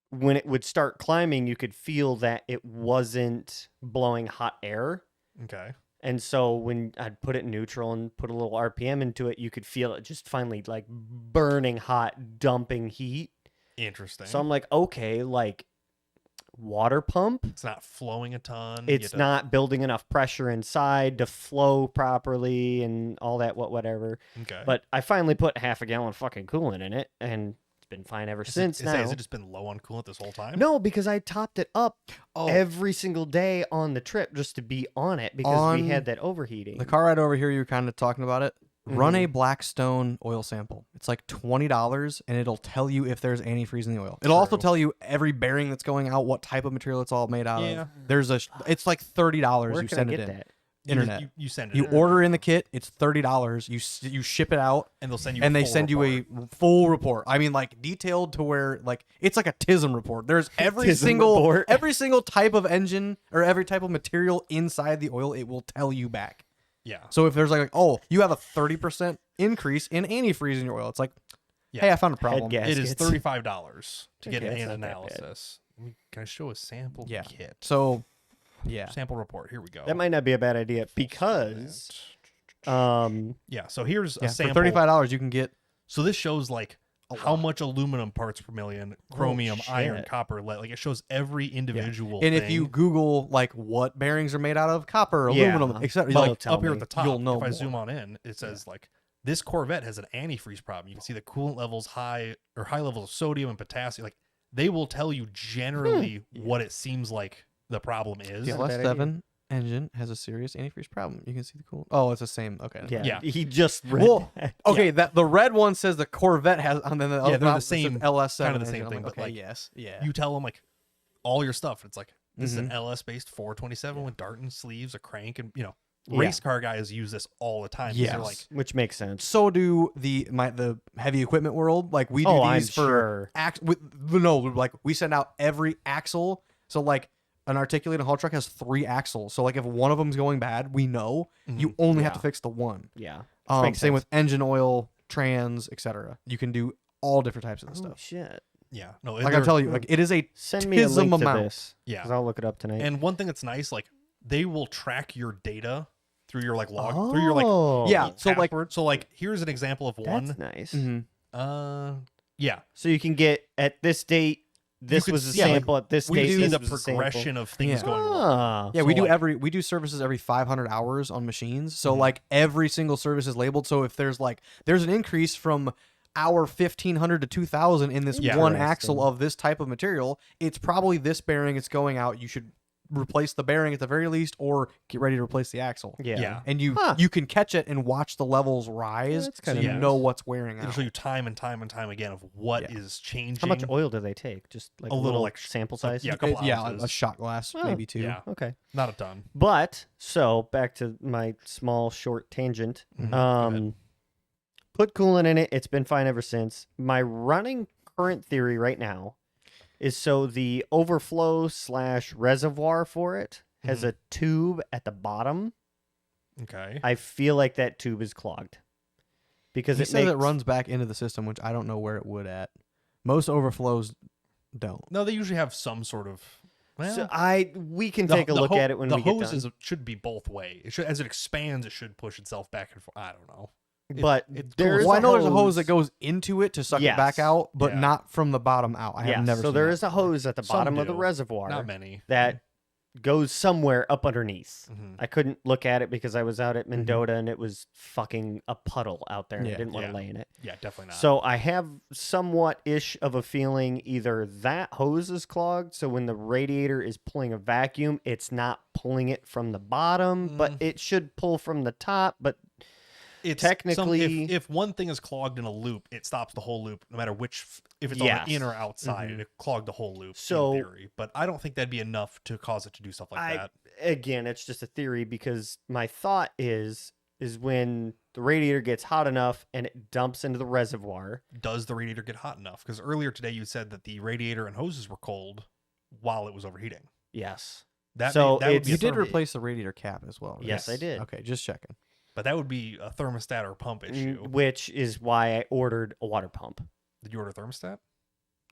When it would start climbing, you could feel that it wasn't blowing hot air. Okay. And so when I'd put it in neutral and put a little RPM into it, you could feel it just finally like burning hot, dumping heat. Interesting. So I'm like, okay, like water pump. It's not flowing a ton. It's not building enough pressure inside to flow properly and all that, whatever. Okay. But I finally put half a gallon of fucking coolant in it, and it's been fine ever since now. Has it just been low on coolant this whole time? No, because I topped it up Oh, every single day on the trip just to be on it because we had that overheating. the car ride over here, you were kind of talking about it. Run Mm-hmm. a Blackstone oil sample. It's like $20, and it'll tell you if there's antifreeze in the oil. It'll also True. tell you every bearing that's going out, what type of material it's all made out Yeah. of. There's it's like $30. Where You can send I it get in. that? Internet. You send it. You in, order in the kit. It's $30. You ship it out, and they'll send you. and a they full send you report. a full report. I mean, like detailed to where like it's like a TISM report. There's every TISM single report. every single type of engine or every type of material inside the oil. It will tell you back. Yeah. So if there's like, oh, you have a 30% increase in antifreeze in your oil, it's like, Yeah. hey, I found a problem. gas. It is Gaskets. $35 to get Okay, an that's not that bad. analysis. Can I show a sample Yeah. kit? So, yeah. Sample report. Here we go. That might not be a bad idea because Yeah. So here's Yeah, a for sample. $35, you can get So this shows like a how lot. much aluminum parts per million, chromium, iron, shit. copper, lead. Like it shows every individual. And if thing. you Google like what bearings are made out of, copper, Yeah. aluminum, etc., They'll like tell up here me. at the top, you'll know if I more. zoom on in, it says like this Corvette has an antifreeze problem. You can see the coolant levels high levels of sodium and potassium. Like they will tell you generally what it seems like the problem is. the not a bad LS7 engine has a serious antifreeze problem. You can see the coolant. Oh, it's the same. Okay. yeah, Yeah. he just read Well, that. okay, that the red one says the Corvette has, and then the Yeah, they're the it says same- LS7 kind of the engine. same I'm thing, like, but, okay, like, yes, yeah. You tell them like all your stuff. It's like this is an Mhm. LS based 427 with Darton sleeves, a crank, and Yeah. race car guys use this all the time. 'cause they're Yes. like Which makes sense. So do the heavy equipment world. Like we do Oh, I'm these for sure. like we send out every axle. So like an articulated haul truck has 3 axles. So like if one of them's going bad, we know you only have Yeah. to fix the one. Yeah. Same Makes sense. with engine oil, trans, etc. You can do all different types of the Oh, stuff. shit. yeah, no, Like I'm telling you, like it is a Send me a link tism to amount. this. Yeah. Because I'll look it up tonight. And one thing that's nice, like they will track your data through your like log through your like Oh, Yeah. So like password. So like here's an example of one. that's nice. mhm. Yeah, So you can get at this date. This could was a see, like, sample. At this we date, see this the was a sample. progression of things Yeah. going wrong. Ah. Yeah, So, we do like- we do services every 500 hours on machines. So Mhm. like every single service is labeled. So if there's an increase from hour 1500 to 2000 in this Yeah. one Interesting. axle of this type of material, it's probably this bearing it's going out. You should replace the bearing at the very least or get ready to replace the axle. Yeah. Yeah. And you Huh. you can catch it and watch the levels rise That's so kinda you nice. know what's wearing It'll out. show you time and time and time again of what is Yeah. changing. How much oil do they take? Just like A a little, little like, sample size. yeah, a couple Yeah, ounces. a shot glass Oh, maybe 2. Yeah, Okay. not a ton. But so back to my small short tangent. Mhm. Go ahead. Put coolant in it. It's been fine ever since. My running current theory right now is so the overflow / reservoir for it has Mhm. a tube at the bottom. Okay. I feel like that tube is clogged because He it says makes it runs back into the system, which I don't know where it would at. Most overflows don't. No, they usually have some sort of. Well, So we can the- take a the look ho- at it when the we get hoses done. should be both way. It should, as it expands, it should push itself back and forth. I don't know. But it's there's cool. Well, I a know there's a hose that goes into it to suck it back Yes. out, but Yeah. not from the bottom out. I yeah, have never so seen there that is a before. hose at the Some bottom of the do. reservoir Not many. that goes somewhere up underneath. Mhm. I couldn't look at it because I was out at Mendota and it was fucking a puddle out there and I Yeah. didn't want to Yeah. lay in it. Yeah, definitely not. So I have somewhat ish of a feeling either that hose is clogged, so when the radiator is pulling a vacuum, it's not pulling it from the bottom, but Mm. it should pull from the top. But it's technically- if one thing is clogged in a loop, it stops the whole loop, no matter which. If it's on Yes. the in or outside, Mhm. it clogged the whole loop. So- in theory, but I don't think that'd be enough to cause it to do stuff like that. again, it's just a theory because my thought is when the radiator gets hot enough and it dumps into the reservoir. Does the radiator get hot enough? Because earlier today you said that the radiator and hoses were cold while it was overheating. Yes. That So that would be You a did therm- replace the radiator cap as well. right? Yes, I did. Okay, just checking. but that would be a thermostat or pump issue. Which is why I ordered a water pump. Did you order a thermostat?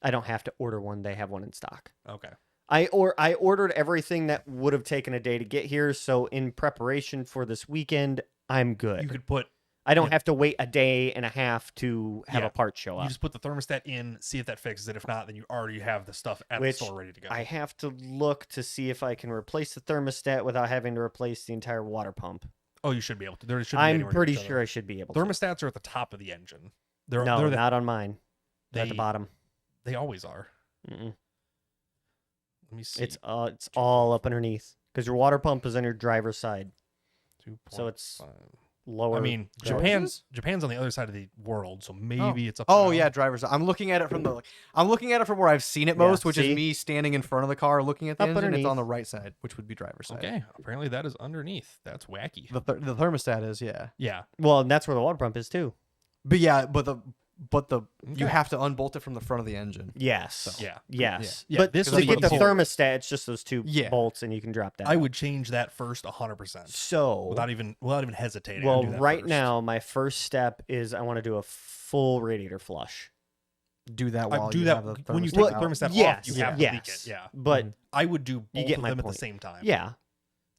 I don't have to order one; they have one in stock. Okay. I ordered everything that would have taken a day to get here, so in preparation for this weekend, I'm good. You could put I don't have to wait a day and a half to have Yeah. a part show you up. just put the thermostat in, see if that fixes it. If not, then you already have the stuff at Which the store ready to go. I have to look to see if I can replace the thermostat without having to replace the entire water pump. Oh, you should be able to. There should be I'm anywhere near pretty each other. sure I should be able to. Thermostats are at the top of the engine. They're No, the, not on mine. They're at the They- bottom. they always are. Mm-mm. Let me see. It's all up underneath because your water pump is on your driver's side, 2.5. so it's lower. I mean, down. Japan's on the other side of the world, so maybe it's up. Oh and yeah, down. driver's. I'm looking at it from I'm looking at it from where I've seen it most, which see? is me standing in front of the car looking at the Up engine. It's underneath. on the right side, which would be driver's side. Okay. Apparently that is underneath. That's wacky. The thermostat is, yeah. Yeah. Well, and that's where the water pump is too. But yeah, but the you Okay. have to unbolt it from the front of the engine. Yes. Yeah. Yes. Yeah, But this to is get the what- thermostat, it's just those two Yeah. bolts, and you can drop that. I would change that first 100%. So Without even hesitating. I'd well, do that right first. now, my first step is I want to do a full radiator flush. Do that while do you that have the when you thermostat take the out. thermostat yes, off. You have to leak yes. it. Yeah. But I would do both get of my them at point. the same time. yeah,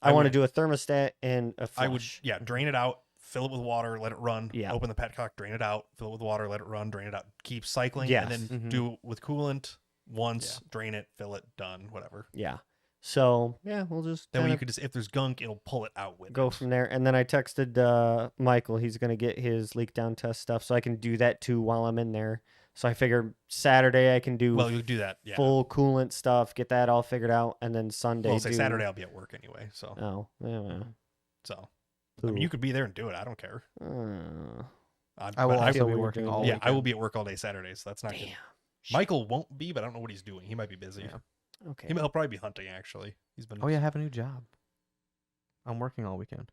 I I want to would- do a thermostat and a flush. I would, yeah, drain it out, fill it with water, let it run. Yeah. Open the petcock, drain it out, fill it with water, let it run, drain it out. Keep cycling, Yes. and then Mhm. do it with coolant once, drain it, fill it, done, whatever. Yeah. So yeah, we'll just That way kinda you could just, if there's gunk, it'll pull it out with go it. from there. And then I texted Michael. He's gonna get his leak down test stuff, so I can do that too while I'm in there. So I figure Saturday I can do Well, you do that. Yeah. full coolant stuff, get that all figured out, and then Sunday. Well, say do... Saturday I'll be at work anyway. So, Oh, yeah. so I mean, you could be there and do it. I don't care. I will but also feel be weird working doing all that. yeah, I will weekend. be at work all day Saturday, so that's not good. Damn. Michael won't be, but I don't know what he's doing. He might be busy. Yeah. Okay. He'll probably be hunting. Actually, he's been. Oh yeah, I have a new job. I'm working all weekend.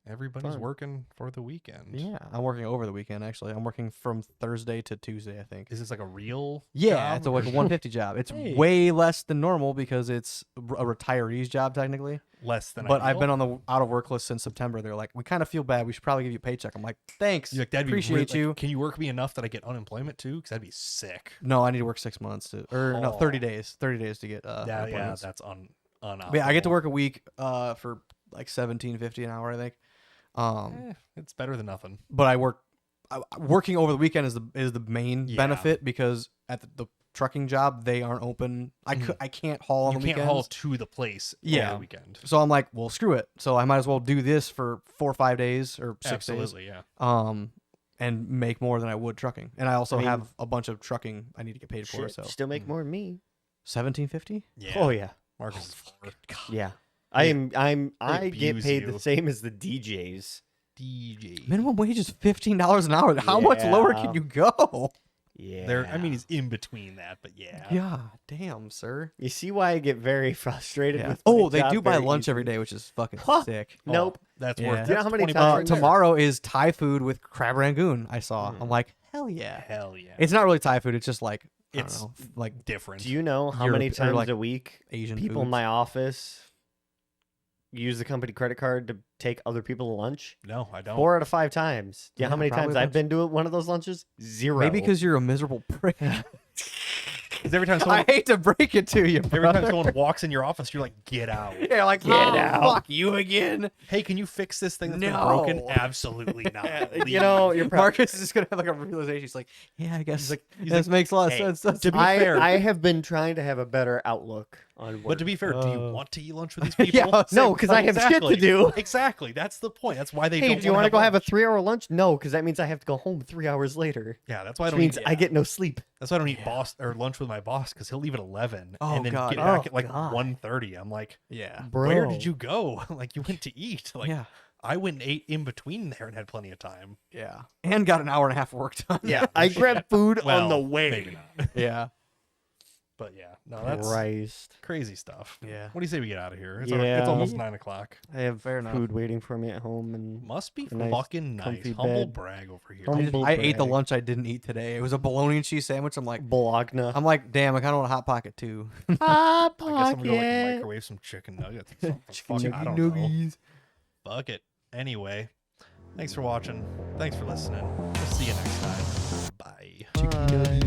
Everybody's Fun. working for the weekend. Yeah, I'm working over the weekend actually. I'm working from Thursday to Tuesday, I think. Is this like a real? Yeah, job, it's like a or- 150 job. It's Hey. way less than normal because it's a retiree's job technically. Less than. But I've ideal? been on the out of work list since September. They're like, we kind of feel bad. We should probably give you a paycheck. I'm like, thanks. You're like, that'd be Appreciate really, you. Like, can you work me enough that I get unemployment too? Because that'd be sick. No, I need to work 6 months no, Oh. 30 days. 30 days to get Yeah, unemployment. that's But yeah, I get to work a week for like $17.50 an hour, I think. It's better than nothing. But working over the weekend is the main Yeah. benefit because at the trucking job they aren't open. I can't haul on You the can't weekends. haul to the place Yeah. over the weekend. So I'm like, well, screw it. So I might as well do this for 4 or 5 days or 6 Absolutely, yeah. days. And make more than I would trucking. And I also I mean- have a bunch of trucking I need to get paid for. Shit, So still make more than me. $17.50. Yeah. Oh yeah. Marcus is forward. Yeah. They- I get abuse paid you. the same as the DJs. DJ. Minimum wage is $15 an hour. How much lower Yeah. can you go? Yeah. There. I mean, he's in between that, but yeah. Yeah, damn, sir. you see why I get very frustrated Yeah. with my Oh, they job do buy very lunch every easily. day, which is fucking Huh. sick. Oh, Nope. That's Yeah. worth. Do you know how many $20 times right there. Tomorrow is Thai food with crab rangoon. I saw. I'm like, hell yeah. Hell yeah. It's not really Thai food. It's just like It's I don't know, like different. Do you know how many Europe- or, times like, a week Asian people in foods. my office use the company credit card to take other people to lunch? No, I don't. 4 out of 5 times. Yeah, how Yeah, many probably times a I've bunch. been to one of those lunches? 0. Maybe because you're a miserable prick. 'Cause every time someone, I hate to break it to you, every time brother. someone walks in your office, you're like, "Get out! Yeah, like Get oh, out. fuck you again. Hey, can you fix this thing that's been No. broken?" Absolutely not. you know, you're probably. Marcus is just gonna have like a realization. He's like, yeah, I guess he's this makes a lot of hey, sense. That's to be I, fair, I have been trying to have a better outlook on work. but to be fair, do you Uh, want to eat lunch with these people? Yeah, no, because I have shit to do. Exactly. That's the point. That's why they Hey, don't. do you want to go have a lunch. 3-hour lunch? No, because that means I have to go home 3 hours later. Yeah, that's why I Which don't. means eat, I get no sleep. That's why I don't eat boss or lunch with my boss because he'll leave at 11 Oh, and then God. get back Oh, at like God. 1:30. I'm like, yeah, Bro. where did you go? Like you went to eat. Like yeah, I went and ate in between there and had plenty of time. yeah, and got an hour and a half of work done. Yeah, I grabbed food well, on the way. Maybe not. yeah, But yeah, no, that's Christ. crazy stuff. yeah. What do you say we get out of here? It's, Yeah. it's almost 9:00. I have Fair enough. food waiting for me at home, and Must be A nice, fucking nice. comfy Humble bed. brag over here. Humble I ate the brag. lunch I didn't eat today. It was a bologna and cheese sandwich. I'm like, Bologna. damn, I kind of want a hot pocket too. Hot I guess I'm gonna like pocket. microwave some chicken nuggets. Or something. Chicken Fuck it, I don't know. Fuck it. Anyway, thanks for watching. Thanks for listening. We'll see you next time. Bye. Bye.